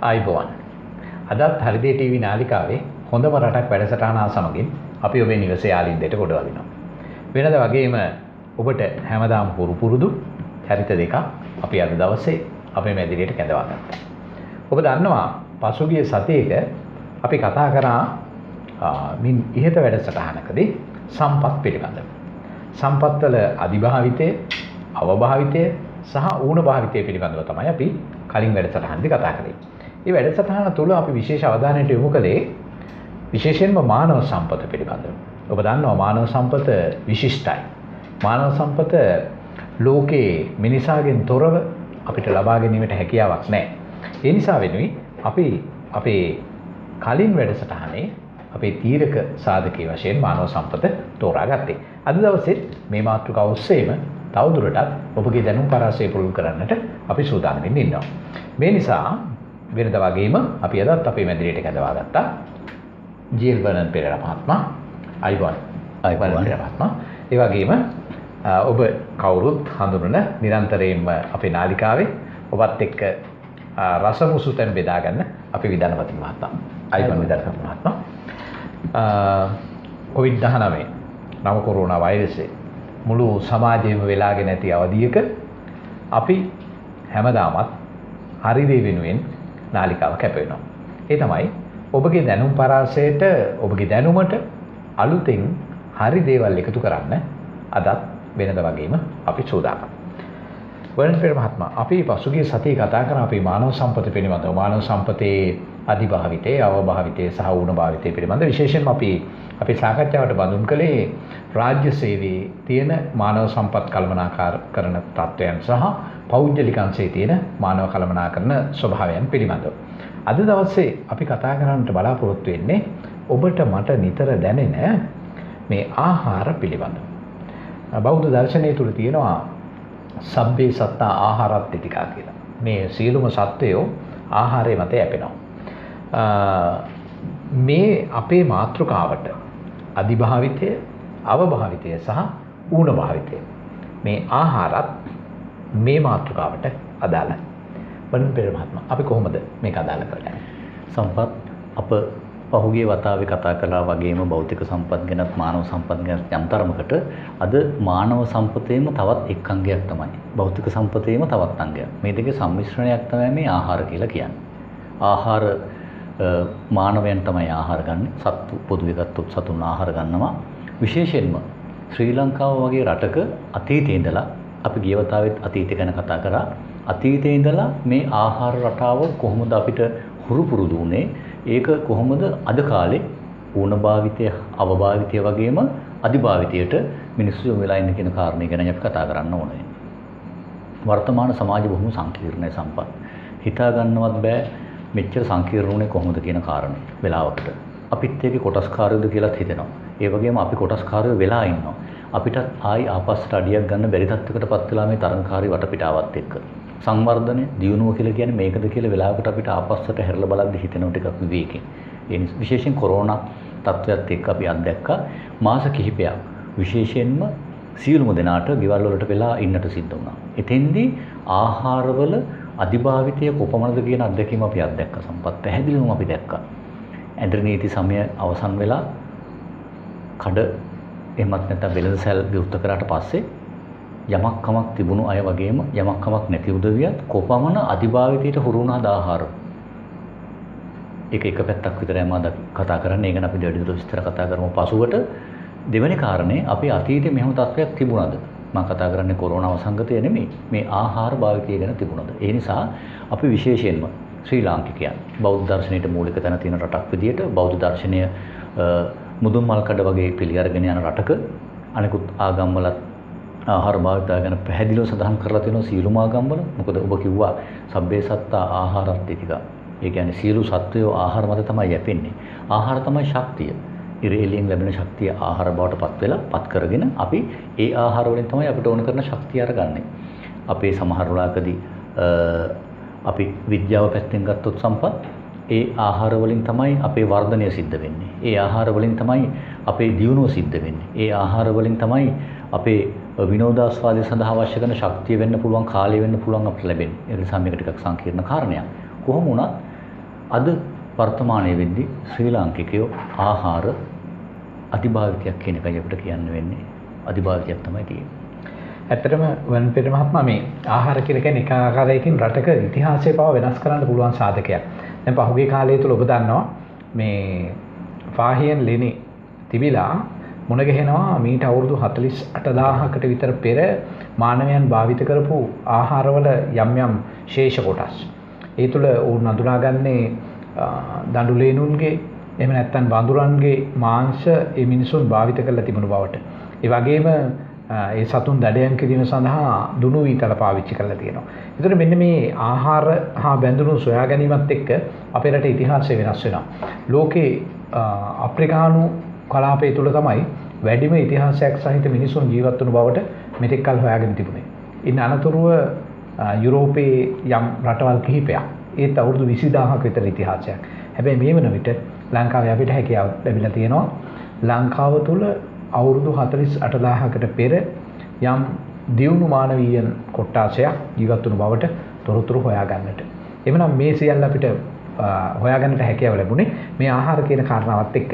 ආයිබෝවන් අදත් හරිදේ ටීවී නාලිකාවේ හොඳම රටක් වැඩසටහන සමගින් අපි ඔබේ නිවසේ යාළුවෙන්දට ගොඩවදිනවා. වෙනද වගේම ඔබට හැමදාම පුරුදු චරිත දෙකක් අපි අද දවසේ අපේ මැදිරියට කැඳවා ගත්තා. ඔබ දන්නවා පසුගිය සතියේක අපි කතා කරා මින් ඉහත වැඩසටහනකදී සම්පත් පිළිබඳව. සම්පත්වල අධිභාවිතය, අවභාවිතය සහ ඌණ භාවිතය පිළිබඳව තමයි අපි කලින් වැඩසටහනදී කතා කරේ. මේ වැඩසටහන තුළ අපි විශේෂ අවධානයට යොමු කළේ විශේෂයෙන්ම මානව සම්පත පිළිබඳව. ඔබ දන්නවා මානව සම්පත විශිෂ්ටයි. මානව සම්පත ලෝකේ මිනිසාගෙන් තොරව අපිට ලබා ගැනීමට හැකියාවක් නැහැ. ඒ නිසා වෙනුයි අපි අපේ කලින් වැඩසටහනේ අපේ තීරක සාධකයේ වශයෙන් මානව සම්පත තෝරාගත්තේ. අද දවසේ මේ මාතෘකාව ඔස්සේම තවදුරටත් ඔබගේ දැනුම් පරාසය පුළුල් කරන්නට අපි සූදානම් වෙන්න ඉන්නවා. මේ නිසා වෙනද වගේම අපි අදත් අපේ මැදිරියට කැඳවා ගත්තා ජීල් වර්නන් පෙරේරා මහත්මයා. අයිබෝන් පෙරේරා මහත්මයා. ඒ වගේම ඔබ කවුරුත් හඳුනන නිරන්තරයෙන්ම අපේ නාලිකාවේ ඔබත් එක්ක රසමුසුතෙන් බෙදා ගන්න අපි විධානපති මහත්මයා. අයිබෝන් විධානපති මහත්මයා. COVID-19 නව කොරෝනා වෛරසය මුළු සමාජයේම වෙලාගෙන ඇති අවධියක අපි හැමදාමත් හරි දේ වෙනුවෙන් නාලිකාව කැප වෙනවා. ඒ තමයි ඔබගේ දැනුම් පරාසයට, ඔබගේ දැනුමට අලුතෙන් හරි දේවල් එකතු කරන්න අදත් වෙනද වගේම අපි සූදානම්. වර්නන් පෙරේරා මහත්මයා, අපි පසුගිය සතියේ කතා කරා අපි මානව සම්පත පිළිබඳව, මානව සම්පතේ අධිභාවිතය, අවභාවිතය සහ ඌණ භාවිතය පිළිබඳව විශේෂයෙන්ම අපි සාකච්ඡාවට බඳුන් කළේ රාජ්‍ය සේවයේ තියෙන මානව සම්පත් කළමනාකරණ තත්ත්වයන් සහ පෞද්ගලික අංශයේ තියෙන මානව කළමනාකරණ ස්වභාවයන් පිළිබඳව. අද දවසේ අපි කතා කරන්නට බලාපොරොත්තු වෙන්නේ ඔබට මට නිතර දැනෙන මේ ආහාර පිළිබඳව. බෞද්ධ දර්ශනය තුල තියෙනවා සබ්බේ සත්තා ආහාරත්තිතිකා කියලා. මේ සියලුම සත්වයෝ ආහාරය මත යැපෙනවා. මේ අපේ මාතෘකාවට අධිභාවිතය, අවභාවිතය සහ ඌණ භාවිතය, මේ ආහාරත් මේ මාතෘකාවට අදාළයි. වර්නන් පෙරේරා මහත්මයා, අපි කොහොමද මේක අදාළ කරගන්නේ? සම්පත් අප පහුගිය වතාවේ කතා කළා වගේම භෞතික සම්පත් ගැනත් මානව සම්පත් ගැනත් යම් තරමකට අද මානව සම්පතේම තවත් එක් අංගයක් තමයි භෞතික සම්පතේම තවත් අංගයක්. මේ දෙකේ සම්මිශ්‍රණයක් තමයි මේ ආහාර කියලා කියන්නේ. ආහාර මානවයන් තමයි ආහාර ගන්න. සත්තු පොදුවේ ගත්තොත් සතුන් ආහාර ගන්නවා. විශේෂයෙන්ම ශ්‍රී ලංකාව වගේ රටක අතීතයේ ඉඳලා අපි ගිය වතාවෙත් අතීතය ගැන කතා කරා. අතීතයේ ඉඳලා මේ ආහාර රටාව කොහොමද අපිට හුරු පුරුදු වුනේ? ඒක කොහොමද අද කාලේ ඌණ භාවිතය, අවභාවිතය වගේම අධිභාවිතයට මිනිස්සු යොමු වෙලා ඉන්න කියන කාරණේ ගැන අපි කතා කරන්න ඕනේ. වර්තමාන සමාජය බොහොම සංකීර්ණයි සම්පත්. හිතා ගන්නවත් බෑ මෙච්චර සංකීර්ණ වුණේ කොහොමද කියන කාරණේ. වෙලාවකට අපිත් ඒකේ කොටස්කාරයෝද කියලාත් හිතෙනවා. ඒ වගේම අපි කොටස්කාරයෝ වෙලා ඉන්නවා. අපිට ආයි ආපස්සට අඩියක් ගන්න බැරි තත්යකටපත් වෙලා මේ තරංකාරී වටපිටාවත් එක්ක. සංවර්ධනය, දියුණුව කියලා කියන්නේ මේකද කියලා වෙලාවකට අපිට ආපස්සට හැරලා බලද්දි හිතෙන ටිකක් විවේකයෙන්. ඒ විශේෂයෙන් කොරෝනා තත්ත්වයත් එක්ක අපි අත්දැක්කා මාස කිහිපයක් විශේෂයෙන්ම සියලුම දෙනාට ගෙවල් වලට වෙලා ඉන්නට සිද්ධ වුණා. එතෙන්දී ආහාරවල අධිභාවිතය කොපමණද කියන අත්දැකීම අපි අත්දැක්කා. සම්පත් පැහැදිලිවම අපි දැක්කා. ඇඳරි නීති සමය අවසන් වෙලා කඩ එහෙමත් නැත්නම් වෙළඳසැල් විවෘත කරාට පස්සේ යමක් කමක් තිබුණු අය වගේම යමක් කමක් නැති උදවියත් කොපමණ අධිභාවිතයට හුරු වුණාද ආහාර. ඒක එක පැත්තක් විතරයි මම කතා කරන්නේ. ඒක ගැන අපි දෙවිදුර විස්තර කතා කරමු පසුවට. දෙවෙනි කාරණේ අපි අතීතයේ මෙහෙම තත්ත්වයක් තිබුණාද? මම කතා කරන්නේ කොරෝනා වසංගතය නෙමෙයි. මේ ආහාර භාවිතය ගැන තිබුණාද? ඒ නිසා අපි විශේෂයෙන්ම ශ්‍රී ලාංකිකයන් බෞද්ධ දර්ශනයට මූලික තැන තියෙන රටක් විදියට බෞද්ධ දර්ශනය මුදුන් මල්කඩ වගේ පිළි අරගෙන යන රටක අනිකුත් ආගම්වලත් ආහාර භාවිතය ගැන පැහැදිලිව සඳහන් කරලා තියෙනවා සියලුම ආගම්වල. මොකද ඔබ කිව්වා සබ්බේ සත්තා ආහාරත්තිතිකා. ඒ කියන්නේ සියලු සත්වයෝ ආහාර මත තමයි යැපෙන්නේ. ආහාර තමයි ශක්තිය. ඉරෙලියෙන් ලැබෙන ශක්තිය ආහාර බවට පත් කරගෙන අපි ඒ ආහාර වලින් තමයි අපිට ඕන කරන ශක්තිය අරගන්නේ. අපේ සමහර වෙලාවකදී අපි විද්‍යාව පැත්තෙන් ගත්තොත් සම්පත් ඒ ආහාර වලින් තමයි අපේ වර්ධනය සිද්ධ වෙන්නේ. ඒ ආහාර වලින් තමයි අපේ දියුණුව සිද්ධ වෙන්නේ. ඒ ආහාර වලින් තමයි අපේ විනෝදාස්වාදය සඳහා අවශ්‍ය කරන ශක්තිය වෙන්න පුළුවන්, කාලය වෙන්න පුළුවන් අපිට ලැබෙන්නේ. ඒ නිසා මේක ටිකක් සංකීර්ණ කාරණයක්. කොහොම වුණත් අද වර්තමානයේ වෙද්දී ශ්‍රී ලාංකිකයෝ ආහාර අතිභාවිතයක් කියන එකයි අපිට කියන්න වෙන්නේ. අතිභාවිතයක් තමයි තියෙන්නේ. ඇත්තටම වන්පිට මහත්මයා මේ ආහාර කියලා කියන්නේ එක ආකාරයකින් රටක ඉතිහාසය පවා වෙනස් කරන්න පුළුවන් සාධකයක්. දැන් පහුගිය කාලය තුල ඔබ දන්නවා මේ ෆාහියන් ලෙනි තිබිලා මුණ ගැහෙනවා මීට අවුරුදු 48000කට විතර පෙර මානවයන් භාවිත කරපු ආහාරවල යම් යම් ශේෂ කොටස්. ඒ තුල උන් අඳුනාගන්නේ දඬු ලේනුන්ගේ එහෙම නැත්නම් වඳුරන්ගේ මාංශ ඒ මිනිසුන් භාවිත කරලා තිබුණු බවට. ඒ වගේම ඒ සතුන් දඩයන් කිරීම සඳහා දුනු වීතල පාවිච්චි කරලා තියෙනවා. ඒතර මෙන්න මේ ආහාර හා බැඳුණු සොයා ගැනීමත් එක්ක අපේ රටේ ඉතිහාසය වෙනස් වෙනවා. ලෝකේ අප්‍රිකානු කලාපය තුල තමයි වැඩිම ඉතිහාසයක් සහිත මිනිසුන් ජීවත් වුණු බවට මෙතෙක් කල් හොයාගෙන තිබුණේ. ඉන් අනතුරුව යුරෝපයේ යම් රටවල් කිහිපයක් ඒත් අවුරුදු 20000ක විතර ඉතිහාසයක්. හැබැයි මේ වන විට ලංකාවේ අපිට හැකියාව ලැබිලා තියෙනවා ලංකාව තුල අවුරුදු 48000කට පෙර යම් දියුණු මානවීයන් කොට්ටාසයක් ජීවත් වුණු බවට තොරතුරු හොයාගන්නට. එමනම් මේ සියල්ල අපිට හොයාගන්නට හැකියාව ලැබුණේ මේ ආහාර කියන කාරණාවත් එක්ක.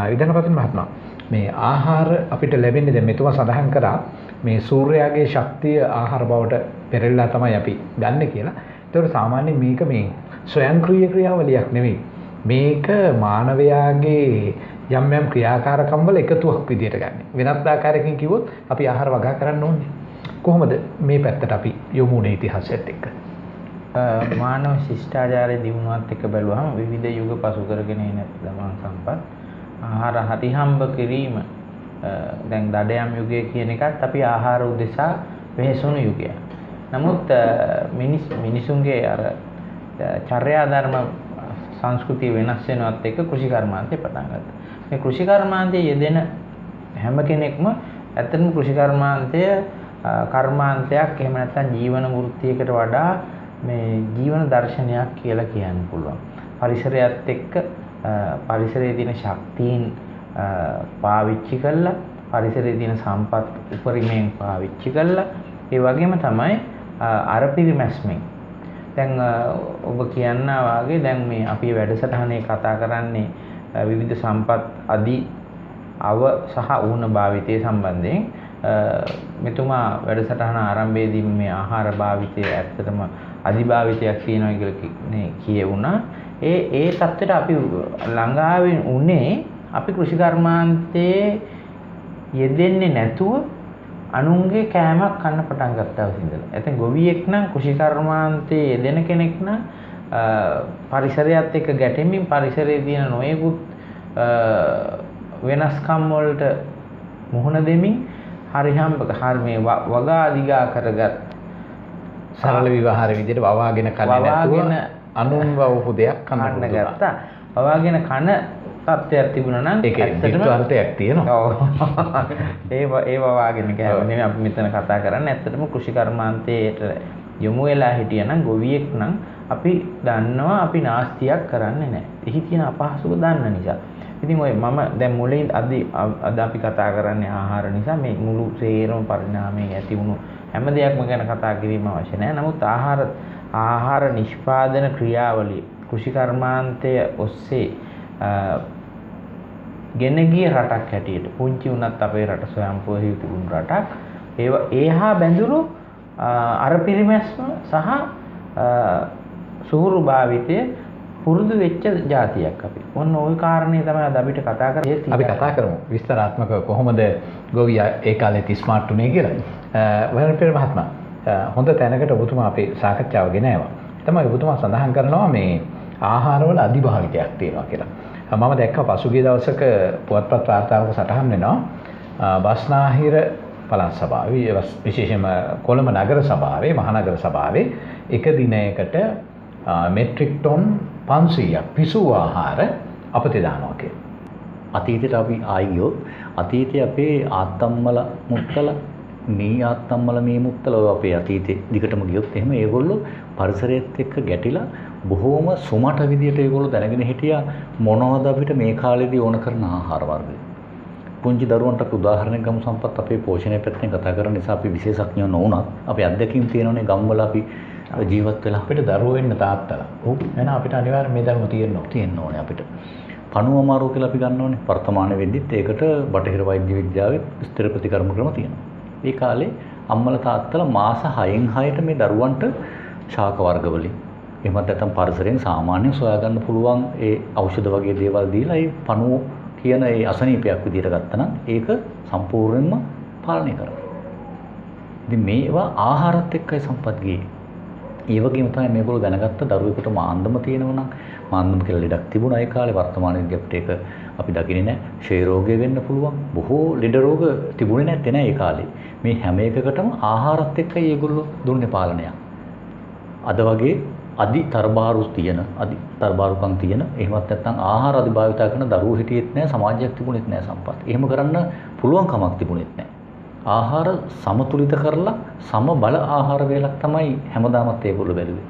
විද්‍යාපතින් මහත්මයා මේ ආහාර අපිට ලැබෙන්නේ දැන් මෙතුමා සඳහන් කරා මේ සූර්යාගේ ශක්තිය ආහාර බවට පෙරෙල්ලා තමයි අපි ගන්න කියලා. ඒතකොට සාමාන්‍යයෙන් මේක මේ ස්වයංක්‍රීය ක්‍රියාවලියක් නෙවෙයි. මේක මානවයාගේ යම් යම් ක්‍රියාකාරකම් වල එකතුවක් විදියට ගන්න. වෙනත් ආකාරයකින් කිව්වොත් අපි ආහාර වගා කරන්න ඕනේ. කොහොමද මේ පැත්තට අපි යොමු වුනේ ඉතිහාසයත් එක්ක? මානව ශිෂ්ටාචාරයේ දියුණුවත් එක්ක බැලුවහම විවිධ යුග පසු කරගෙන එන ගමන් සම්පත් ආහාර හරිහම්බ කිරීම දැන් දඩයම් යුගය කියන එකත් අපි ආහාර උදෙසා වෙහෙසුණු යුගයක්. නමුත් මිනිසුන්ගේ අර චර්යා ධර්ම සංස්කෘතිය වෙනස් වෙනවත් එක්ක කෘෂි කර්මාන්තය පටන් ගත්තා. මේ කෘෂි කර්මාන්තයේ යෙදෙන හැම කෙනෙක්ම ඇත්තටම කෘෂි කර්මාන්තය කර්මාන්තයක් එහෙම නැත්නම් ජීවන වෘත්තියකට වඩා මේ ජීවන දර්ශනයක් කියලා කියන්න පුළුවන්. පරිසරයත් එක්ක පරිසරයේ තියෙන ශක්තියින් පාවිච්චි කළා, පරිසරයේ තියෙන සම්පත් උපරිමයෙන් පාවිච්චි කළා. ඒ වගේම තමයි අර පිරිමැස්මෙන්. දැන් ඔබ කියනා වාගේ දැන් මේ අපි වැඩසටහනේ කතා කරන්නේ විවිධ සම්පත් අදි අව සහ ඌන භාවිතය සම්බන්ධයෙන්. මෙතුමා වැඩසටහන ආරම්භයේදී මේ ආහාර භාවිතය ඇත්තටම අධිභාවිතයක් තියෙනවා කියලා කියුණා. ඒ தත්ත්වයට අපි ළඟාවෙන් උනේ අපි කෘෂි කර්මාන්තයේ යෙදෙන්නේ නැතුව අනුන්ගේ කෑමක් කන්න පටන් ගත්තා විසින්දලා. එතෙන් ගොවියෙක් නම් කෘෂි කර්මාන්තයේ යෙදෙන කෙනෙක් නම් පරිසරයත් එක්ක ගැටෙමින් පරිසරයේ තියෙන නොයෙකුත් වෙනස්කම් වලට මුහුණ දෙමින් හරි මේ වගා දිගා කරගත් සරල විවහාර විදිහට වවාගෙන කන්නේ නැතුව අනුන් වවපු දෙයක් කන්න ගත්තා. වවාගෙන කන තත්ත්වයක් තිබුණා නම් ඇත්තටම අර්ථයක් තියෙනවා. ඔව්. ඒ වවාගෙන කෑම නෙමෙයි අපි මෙතන කතා කරන්නේ. ඇත්තටම කෘෂි කර්මාන්තයේට යොමු වෙලා හිටියනම් ගොවියෙක් නම් අපි දන්නවා අපි නාස්තියක් කරන්නේ නැහැ. එහි තියෙන අපහසුව දන්න නිසා. ඉතින් ඔය මම දැන් මුලින් අද අපි කතා කරන්නේ ආහාර නිසා මේ මුළු සේරම පරිණාමයේ ඇති වුණු හැම දෙයක්ම ගැන කතා කිරීම අවශ්‍ය නැහැ. නමුත් ආහාර නිෂ්පාදන ක්‍රියාවලිය කෘෂි කර්මාන්තය ඔස්සේ ගෙන ගිය රටක් හැටියට පුංචි වුණත් අපේ රට ස්වයංපෝෂී තිබුණු රටක් ඒහා බැඳුණු අර පිරිමැස්ම සහ සුහුරු භාවිතය පුරුදු වෙච්ච જાතියක් අපි. ඔන්න ওই කාරණේ තමයි අද අපිට කතා කරන්නේ. අපි කතා කරමු විස්තරාත්මකව කොහොමද ගොවියා ඒ කාලේ ස්මාර්ට් උනේ කියලා. වරපිර මහත්මයා හොඳ තැනකට ඔබතුමා අපේ සාකච්ඡාව ගෙන ආවා. තමයි ඔබතුමා සඳහන් කරනවා මේ ආහාරවල අධිභාවිතයක් තියෙනවා කියලා. මම දැක්කා පසුගිය දවසක පුවත්පත් වාර්තාවක සටහන් වෙනවා බස්නාහිර පළාත් සභාවේ විශේෂයෙන්ම කොළඹ නගර සභාවේ මහනගර සභාවේ එක දිනයකට මෙට්‍රික් ටොන් 500ක් පිසු ආහාර අපතේ දානවා කියලා. අතීතයට අපි ආයි ගියොත් අතීතයේ අපේ ආත්තම්මල මුත්තල මේ ආත්තම්මල මේ මුත්තල ඔය අපේ අතීතේ දිගටම ගියොත් එහෙම ඒගොල්ලෝ පරිසරයත් එක්ක ගැටිලා බොහෝම සුමට විදියට ඒගොල්ලෝ දැනගෙන හිටියා මොනවද අපිට මේ කාලේදී ඕන කරන ආහාර වර්ග. පුංචි දරුවන්ට අපි උදාහරණයක් ගමු සම්පත් අපේ පෝෂණය පැත්තෙන් කතා කරන නිසා අපි විශේෂඥයෝ නොවුණත් අපේ අත්දැකීම් තියෙනවනේ ගම්වල අපි ජීවත් වෙලා අපිට දරුවෝ වෙන්න තාත්තලා. එහෙනම් අපිට අනිවාර්යයෙන් මේ ධර්ම තියෙන්න ඕනේ අපිට. පණුව අමාරුව කියලා අපි ගන්න ඕනේ. වර්තමාන වෙද්දිත් ඒකට බටහිර වෛද්‍ය විද්‍යාවේ ස්ථිර ප්‍රතිකර්ම ක්‍රම තියෙනවා. ඒ කාලේ අම්මලා තාත්තලා මාස 6න් 6ට මේ දරුවන්ට ශාක වර්ග වලින් එහෙමත් නැත්නම් පරිසරයෙන් සාමාන්‍යයෙන් සොයාගන්න පුළුවන් ඒ ඖෂධ වගේ දේවල් දීලා ඒ පණුව කියන ඒ අසනීපයක් විදිහට ගත්තා නම් ඒක සම්පූර්ණයෙන්ම පාලනය කරනවා. ඉතින් මේවා ආහාරත් එක්කයි සම්පත් ගියේ. ඒ වගේම තමයි මේගොල්ලෝ දැනගත්ත දරුවෙකුට මාන්දම තියෙනවා නම් මාන්දම කියලා ලෙඩක් තිබුණා ඒ කාලේ වර්තමානයේදී අපිට ඒක අපි දකින්නේ නැහැ. ක්ෂය රෝගය වෙන්න පුළුවන්. බොහෝ ලෙඩ රෝග තිබුණේ නැත්තේ නෑ ඒ කාලේ. මේ හැම එකකටම ආහාරත් එක්කයි ඒගොල්ලෝ දුන්නේ පාලනයක්. අද වගේ අදි තරබාරුකම් තියෙන එහෙමත් නැත්නම් ආහාර අධිභාවිතා කරන දරුවෝ හිටියෙත් නැහැ සමාජයක් තිබුණෙත් නැහැ සම්පත්. එහෙම කරන්න පුළුවන් කමක් තිබුණෙත් නැහැ. ආහාර සමතුලිත කරලා සම බල ආහාර වේලක් තමයි හැමදාමත් ඒගොල්ලෝ බැලුවේ.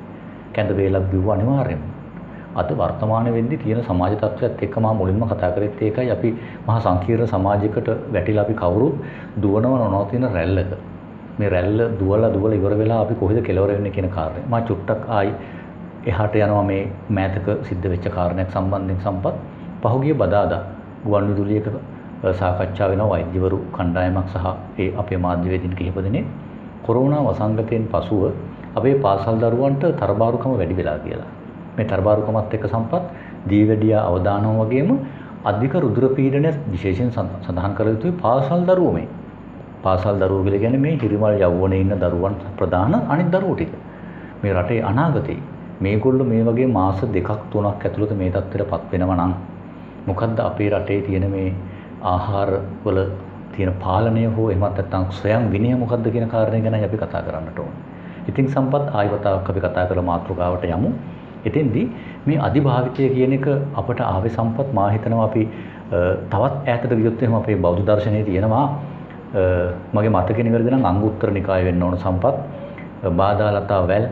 කැඳ වේලක් බිව්ව අනිවාර්යයෙන්ම. අද වර්තමානයේ වෙද්දී තියෙන සමාජ තත්ත්වයත් එක්ක මම මුලින්ම කතා කරෙත් ඒකයි අපි මහා සංකීර්ණ සමාජයකට වැටිලා අපි කවුරුත් දුවනව නොනවතින රැල්ලක. මේ රැල්ල දුවලා ඉවර වෙලා අපි කොහෙද කෙලවර වෙන්නේ කියන කාරණේ. මම චුට්ටක් ආයි එහාට යනවා මේ මෑතක සිද්ධ වෙච්ච කාරණයක් සම්බන්ධයෙන් සම්පත්. පහුගිය බදාදා ගුවන්විදුලියක සාකච්ඡා වෙනවා වෛද්‍යවරු කණ්ඩායමක් සහ ඒ අපේ මාධ්‍යවේදීන් කිහිප දෙනෙක් කොරෝනා වසංගතයෙන් පසුව අපේ පාසල් දරුවන්ට තරබාරුකම වැඩි වෙලා කියලා. මේ තරබාරුකමත් එක්ක සම්පත් දීවැඩියා අවදානම වගේම අධික රුධිර පීඩනය විශේෂයෙන් සඳහන් කළ යුතුයි පාසල් දරුවෝ මේ. පාසල් දරුවෝ කියලා කියන්නේ මේ හිරිමල් යෞවනයේ ඉන්න දරුවන් ප්‍රධාන අනිත් දරුවෝ ටික. මේ රටේ අනාගතේ මේගොල්ලෝ මේ වගේ මාස 2ක් 3ක් ඇතුළත මේ තත්ත්වයටපත් වෙනවා නම් මොකද්ද අපේ රටේ තියෙන මේ ආහාර වල තියෙන පාලනය හෝ එහෙමත් නැත්නම් ස්වයං විනය මොකද්ද කියන කාරණේ ගැනයි අපි කතා කරන්නට ඕනේ. ඉතින් සම්පත් ආයවතාවක් අපි කතා කරලා මාතෘකාවට යමු. එතෙන්දී මේ අධිභාවිතය කියන එක අපට ආවේ සම්පත් මා හිතනවා අපි තවත් ඈතට ගියොත් එහෙම අපේ බෞද්ධ දර්ශනයේ තියෙනවා මගේ මතකෙ නිවැරදි නම් අංගුත්තර නිකාය වෙන්න ඕන සම්පත් බාදාලතා වැල්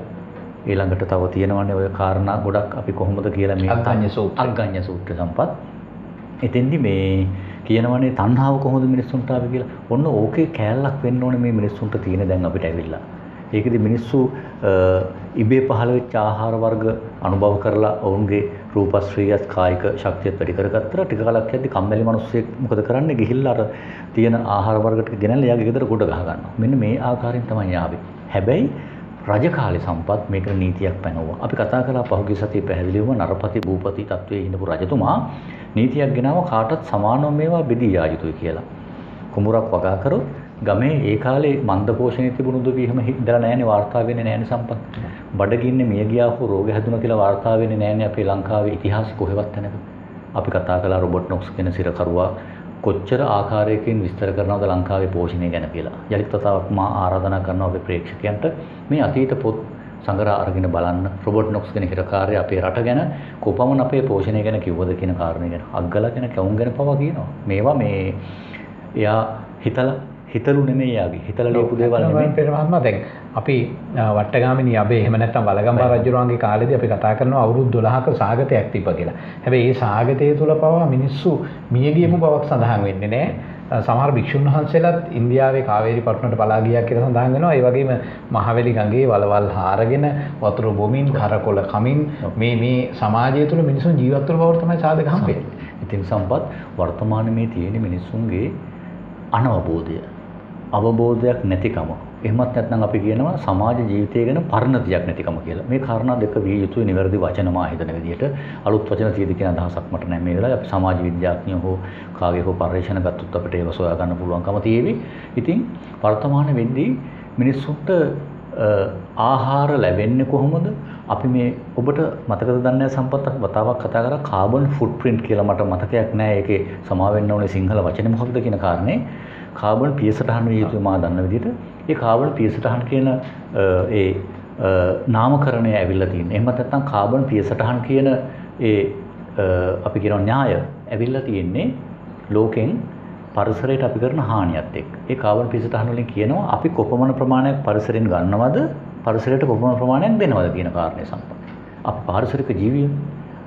ඊළඟට තව තියෙනවනේ ඔය කාරණා ගොඩක් අපි කොහොමද කියලා මේ අග්ගඤ්ඤ සූත්‍ර සම්පත්. එතෙන්දි මේ කියනවනේ තණ්හාව කොහොමද මිනිස්සුන්ට ආවේ කියලා. ඔන්න ඕකේ කෑල්ලක් වෙන්න ඕනේ මේ මිනිස්සුන්ට තියෙන දැන් අපිට ඇවිල්ලා. ඒකෙදි මිනිස්සු ඉබේ පහළ වෙච්ච ආහාර වර්ග අනුභව කරලා ඔවුන්ගේ රූපශ්‍රීයත් කායික ශක්තියත් වැඩි කරගත්තට ටික කාලයක් යද්දි කම්මැලි මිනිස්සෙක් මොකද කරන්නේ ගිහිල්ලා අර තියෙන ආහාර වර්ග ටික ගෙනල්ලා එයාගේ ගෙදර ගොඩ ගහ ගන්නවා. මෙන්න මේ ආකාරයෙන් තමයි ආවේ. හැබැයි රජ කාලේ සම්පත් මේකට නීතියක් පැනවුවා. අපි කතා කළා පහුගිය සතියේ පැහැදිලිවම නරපති භූපති තත්වයේ ඉඳපු රජතුමා නීතියක් ගෙනාව කාටත් සමානව මේවා බෙදී යා යුතුයි කියලා. කුඹුරක් වගා කරොත් ගමේ ඒ කාලේ මන්ද පෝෂණය තිබුණු දුවි එහෙම හිටලා නැහැනේ වාර්තා වෙන්නේ නැහැනේ සම්පත්. බඩගින්නේ මිය ගියා හෝ රෝග හැදුණා කියලා වාර්තා වෙන්නේ නැහැනේ අපේ ලංකාවේ ඉතිහාසෙ කොහෙවත් තැනක. අපි කතා කළා රොබර්ට් නොක්ස් කියන සිරකරුවා කොච්චර ආකාරයකින් විස්තර කරනවද ලංකාවේ පෝෂණය ගැන කියලා. යලිත් වතාවක් මා ආරාධනා කරනවා අපේ ප්‍රේක්ෂකයන්ට මේ අතීත පොත් සංග්‍රහ අරගෙන බලන්න රොබර්ට් නොක්ස් කියන හිරකාරය අපේ රට ගැන කොපමණ අපේ පෝෂණය ගැන කිව්වද කියන කාරණේ ගැන. අග්ගලා ගැන කවුන් ගැන පවා කියනවා. මේවා මේ එයා හිතලු නෙමෙයි යාගේ. හිතලා ලියපු දේවල් නෙමෙයි. පෙරමහත්මයා දැන් අපි වට්ටගාමිනී අබේ එහෙම නැත්නම් වලගම්බා රජුරවන්ගේ කාලේදී අපි කතා කරනවා අවුරුදු 12ක සාගතයක් තිබ්බ කියලා. හැබැයි මේ සාගතය තුල පවා මිනිස්සු මිය ගියපු බවක් සඳහන් වෙන්නේ නැහැ. සමහර භික්ෂුන් වහන්සේලාත් ඉන්දියාවේ කාවේරි පටුනට පලා ගියා කියලා සඳහන් වෙනවා. ඒ වගේම මහවැලි ගඟේ වලවල් හාරගෙන වතුර බොමින් කරකොල කමින් මේ සමාජය තුල මිනිසුන් ජීවත් වෙන බවට තමයි සාධක හම්බෙන්නේ. ඉතින් සම්පත් වර්තමානයේ මේ තියෙන මිනිසුන්ගේ අවබෝධයක් නැතිකම. එහෙමත් නැත්නම් අපි කියනවා සමාජ ජීවිතය ගැන පරිණතියක් නැතිකම කියලා. මේ කාරණා දෙක විය යුතුයි නිවැරදි වචන මා හිතන විදිහට. අලුත් වචන තියෙද කියන අදහසක් මට නැහැ මේ වෙලාවේ. අපි සමාජ විද්‍යාඥයෝ හෝ කාගේ හෝ පරිශන ගත්තොත් අපිට ඒක සොයා ගන්න පුළුවන්කම තියෙවි. ඉතින් වර්තමාන වෙද්දී මිනිස්සුන්ට ආහාර ලැබෙන්නේ කොහොමද? අපි මේ ඔබට මතකද දන්නේ සම්පත් වතාවක් කතා කරා කාබන් ෆුට්ප්‍රින්ට් කියලා මට මතකයක් නැහැ. ඒකේ සමා වෙන්න ඕනේ සිංහල වචනේ මොකක්ද කියන කාරණේ. කාබන් පියසටහන විය යුතුයි මා දන්න විදිහට. ඒ කාබන් පියසටහන කියන නාමකරණය ඇවිල්ලා තියෙනවා. එහෙම නැත්නම් කාබන් පියසටහන් කියන අපි කියනවා න්‍යාය ඇවිල්ලා තියෙන්නේ ලෝකෙන් පරිසරයට අපි කරන හානියත් එක්ක. ඒ කාබන් පියසටහන වලින් කියනවා අපි කොපමණ ප්‍රමාණයක් පරිසරයෙන් ගන්නවද පරිසරයට කොපමණ ප්‍රමාණයක් දෙනවද කියන කාරණේ සම්බන්ධ. අපි පාරිසරික ජීවියෝ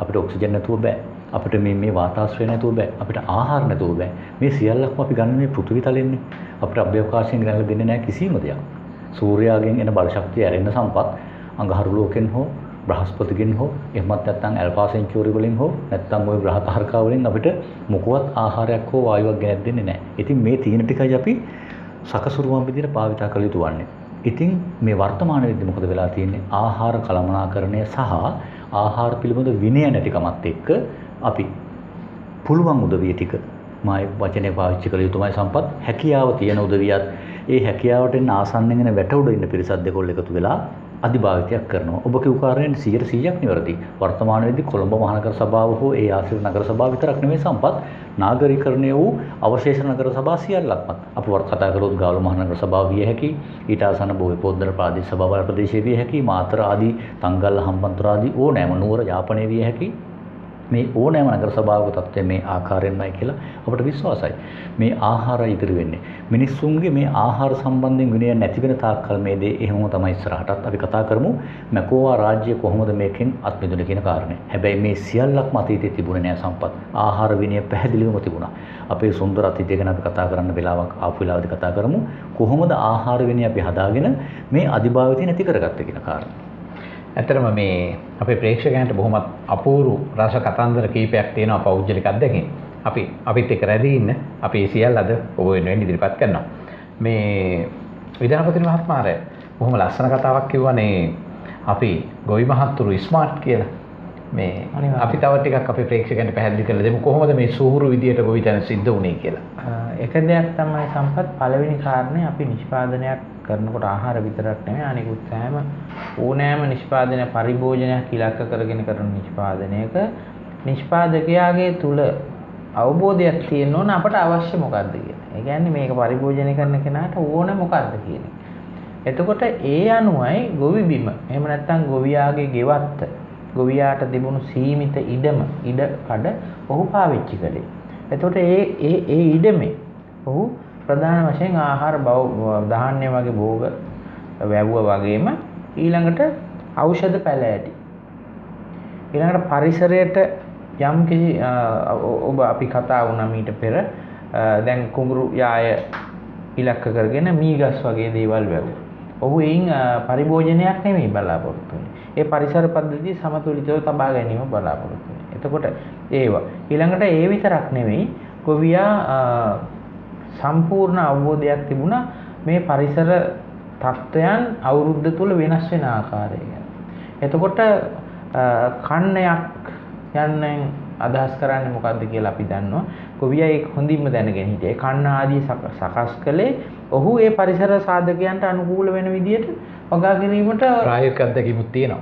අපිට ඔක්සිජන් නැතුව බෑ. අපිට මේ වාතාශ්‍රය නැතුව බෑ. අපිට ආහාර නැතුව බෑ. මේ සියල්ලක්ම අපි ගන්න මේ පෘථිවි තලෙන්නේ. අපිට අභ්‍යවකාශයෙන් ගන්න දෙන්නේ නැහැ කිසිම දෙයක්. සූර්යාගෙන් එන බල ශක්තිය ඇරෙන්න සම්පත් අඟහරු ලෝකෙන් හෝ බ්‍රහස්පතිගෙන් හෝ එහෙමත් නැත්නම් ඇල්ෆා සෙන්චුරි වලින් හෝ නැත්නම් ওই බ්‍රහතහරකා වලින් අපිට මොකවත් ආහාරයක් හෝ වායුවක් ගෙනත් දෙන්නේ නැහැ. ඉතින් මේ තීන ටිකයි අපි සකසුරුවම් විදිහට භාවිත කළ යුතු වන්නේ. ඉතින් මේ වර්තමාන වෙද්දී මොකද වෙලා තියෙන්නේ? ආහාර කළමනාකරණය සහ ආහාර පිළිබඳ විනය නැතිකමත් එක්ක අපි පුළුවන් උදවිය ටික මායි වචනේ පාවිච්චි කළ යුතුමයි සම්පත්. හැකියාව තියෙන උදවියත් ඒ හැකියාවට එන්න ආසන්නෙන් එන වැට උඩ ඉන්න පිරිසක් දෙකොල්ල එකතු වෙලා අධිභාවිතයක් කරනවා. ඔබ කිව් කාරණයෙන් 100%ක් නිවැරදි. වර්තමාන වෙද්දී කොළඹ මහනගර සභාව හෝ ඒ ආශ්‍රිත නගර සභාව විතරක් නෙමෙයි සම්පත් නාගරිකරණය වූ අවශේෂ නගර සභා සියල්ලක්ම අපි කතා කරොත් ගාල්ල මහනගර සභාව විය හැකි, ඊට ආසන්න බෝවේපොද්දර ප්‍රාදේශීය සභාව ප්‍රදේශයේ විය හැකි, මාතර ආදී තංගල්ල හම්බන්තොට ආදී ඕනෑම නුවර යාපනයේ විය හැකි. මේ ඕනෑම නගර සභාවක තත්ත්වය මේ ආකාරයෙන්මයි කියලා අපට විශ්වාසයි. මේ ආහාරය ඉදිරි වෙන්නේ. මිනිස්සුන්ගේ මේ ආහාර සම්බන්ධයෙන් විනය නැති වෙන තාක්කල් මේ දේ එහෙමම තමයි ඉස්සරහටත් අපි කතා කරමු. මැකෝවා රාජ්‍ය කොහොමද මේකෙන් අත් මිදුනේ කියන කාරණේ. හැබැයි මේ සියල්ලක්ම අතීතයේ තිබුණේ නෑ සම්පත්. ආහාර විනය පැහැදිලිවම තිබුණා. අපේ සුන්දර අතීතය ගැන අපි කතා කරන්න වෙලාවක් ආපු වෙලාවදී කතා කරමු. කොහොමද ආහාර විනය අපි හදාගෙන මේ අධිභාවිතය නැති කරගත්තේ කියන කාරණේ. ඇත්තටම මේ අපේ ප්‍රේක්ෂකයන්ට බොහොමත් අපූර්ව රස කතන්දර කීපයක් තියෙනවා පෞද්ගලික අත්දැකීම්. අපිත් එක්ක රැඳී ඉන්න අපි සියල්ල අද ඔබ වෙනුවෙන් ඉදිරිපත් කරනවා. මේ විද්‍යාපති මහත්මයාට බොහොම ලස්සන කතාවක් කිව්වනේ අපි ගොවි මහත්තුරු ස්මාර්ට් කියලා. මේ අපි තව ටිකක් අපේ ප්‍රේක්ෂකයන්ට පැහැදිලි කරලා දෙමු කොහොමද මේ සූහුරු විදියට ගොවිතැන සිද්ධ වුනේ කියලා. එක දෙයක් තමයි සම්පත් පළවෙනි කාරණේ අපි නිෂ්පාදනයක් කරනකොට ආහාර විතරක් නෙමෙයි අනිකුත් සෑම ඕනෑම නිෂ්පාදන පරිභෝජනයක් ඉලක්ක කරගෙන කරන නිෂ්පාදනයක නිෂ්පාදකයාගේ තුල අවබෝධයක් තියෙන්න ඕන අපට අවශ්‍ය මොකක්ද කියලා. ඒ කියන්නේ මේක පරිභෝජනය කරන කෙනාට ඕන මොකක්ද කියන එක. එතකොට ඒ අනුවයි ගොවි බිම එහෙම නැත්නම් ගොවියාගේ ගෙවත්ත ගොවියාට තිබුණු සීමිත ඉඩ කඩ ඔහු පාවිච්චි කළේ. එතකොට ඒ ඉඩමේ ඔහු ප්‍රධාන වශයෙන් ආහාර ධාන්‍ය වගේ භෝග වැවුවා වගේම ඊළඟට ඖෂධ පැල ඇටි. ඊළඟට පරිසරයට යම් කිසි ඔබ අපි කතා වුණා මීට පෙර දැන් කුඹුරු යාය ඉලක්ක කරගෙන මීගස් වගේ දේවල් වැවුවා. ඔහු එයින් පරිභෝජනයක් නෙමෙයි බලාපොරොත්තු වෙන්නේ. ඒ පරිසර පද්ධතිය සමතුලිතව තබා ගැනීම බලාපොරොත්තු වෙන්නේ. එතකොට ඒවා ඊළඟට ඒ විතරක් නෙමෙයි ගොවියා සම්පූර්ණ අවබෝධයක් තිබුණා මේ පරිසර තත්ත්වයන් අවුරුද්ද තුල වෙනස් වෙන ආකාරය ගැන. එතකොට කන්නයක් යන්නේ අදහස් කරන්නේ මොකද්ද කියලා අපි දන්නවා. ගොවියා ඒක හොඳින්ම දැනගෙන හිටියේ. කන්න ආදී සකස් කළේ ඔහු ඒ පරිසර සාධකයන්ට අනුකූල වෙන විදිහට වගා කිරීමට ප්‍රායෝගික අත්දැකීමුත් තියෙනවා.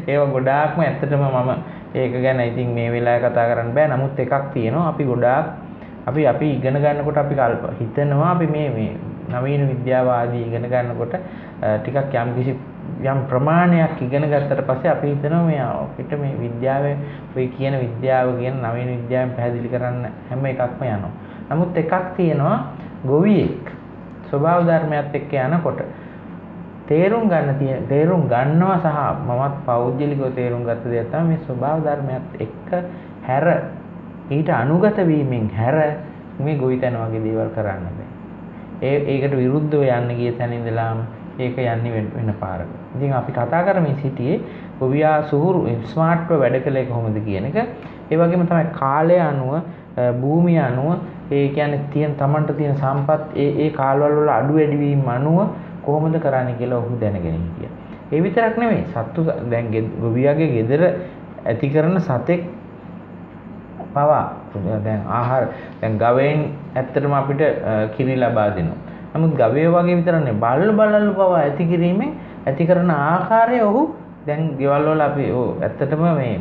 ඒව ගොඩාක්ම ඇත්තටම මම ඒක ගැන ඉතින් මේ වෙලාවේ කතා කරන්න බෑ. නමුත් එකක් තියෙනවා අපි ගොඩාක් අපි ඉගෙන ගන්නකොට අපි හිතනවා අපි මේ නවීන විද්‍යාව ආදී ඉගෙන ගන්නකොට ටිකක් යම් ප්‍රමාණයක් ඉගෙන ගත්තට පස්සේ අපි හිතනවා මේ අපිට මේ විද්‍යාවේ ඔය කියන විද්‍යාව කියන නවීන විද්‍යාවෙන් පැහැදිලි කරන්න හැම එකක්ම යනවා. නමුත් එකක් තියෙනවා ගොවියෙක් ස්වභාව ධර්මයත් එක්ක යනකොට තේරුම් ගන්නවා සහ මමත් පෞද්ගලිකව තේරුම් ගත්ත දෙයක් තමයි මේ ස්වභාව ධර්මයත් එක්ක හැර ඊට අනුගත වීමෙන් හැර මේ ගොවිතැන වගේ දේවල් කරන්න බෑ. ඒකට විරුද්ධව යන්න ගිය තැන ඉඳලාම ඒක යන්නේ වෙන පාරක. ඉතින් අපි කතා කරමින් සිටියේ ගොවියා සුහුරු ස්මාර්ට්ව වැඩ කළේ කොහොමද කියන එක. ඒ වගේම තමයි කාලය අනුව භූමිය අනුව ඒ කියන්නේ තමන්ට තියෙන සම්පත් ඒ කාලවල වල අඩු වැඩි වීම අනුව කොහොමද කරන්නේ කියලා ඔහු දැනගෙන හිටියා. ඒ විතරක් නෙමෙයි සත්තු දැන් ගොවියාගේ ගෙදර ඇති කරන සතෙක් පවා දැන් ආහාර දැන් ගවයෙන් ඇත්තටම අපිට කිරි ලබා දෙනවා. නමුත් ගවය වගේ විතර නෙවෙයි බල්ලු පවා ඇති කිරීමෙන් ඇති කරන ආකාරය ඔහු දැන් ගෙවල් වල අපි ඇත්තටම මේ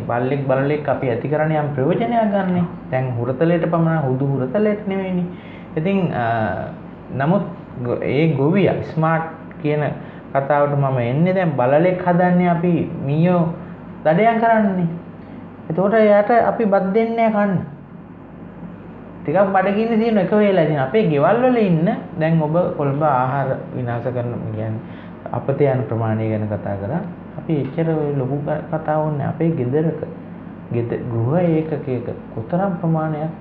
බල්ලෙක් අපි ඇති කරන යම් ප්‍රයෝජනයක් ගන්නනේ. දැන් හුරතලයට පමණ හුදු හුරතලයට නෙවෙයිනේ. ඉතින් නමුත් ඒ ගොවියා ස්මාර්ට් කියන කතාවට මම එන්නේ දැන් බලලෙක් හදන්නේ අපි මීයෝ දඩයන් කරන්නේ. එතකොට එයාට අපි බත් දෙන්නේ කන්න. ටිකක් බඩගින්න තියෙන එක වෙලා ඉතින් අපේ ගෙවල් වල ඉන්න දැන් ඔබ කොළඹ ආහාර විනාශ කරන කියන්නේ අපතේ යන ප්‍රමාණය ගැන කතා කරා. අපි එච්චර ලොකු කතා වුණේ අපේ ගෙදරක ගෘහ ඒකකයක කොතරම් ප්‍රමාණයක්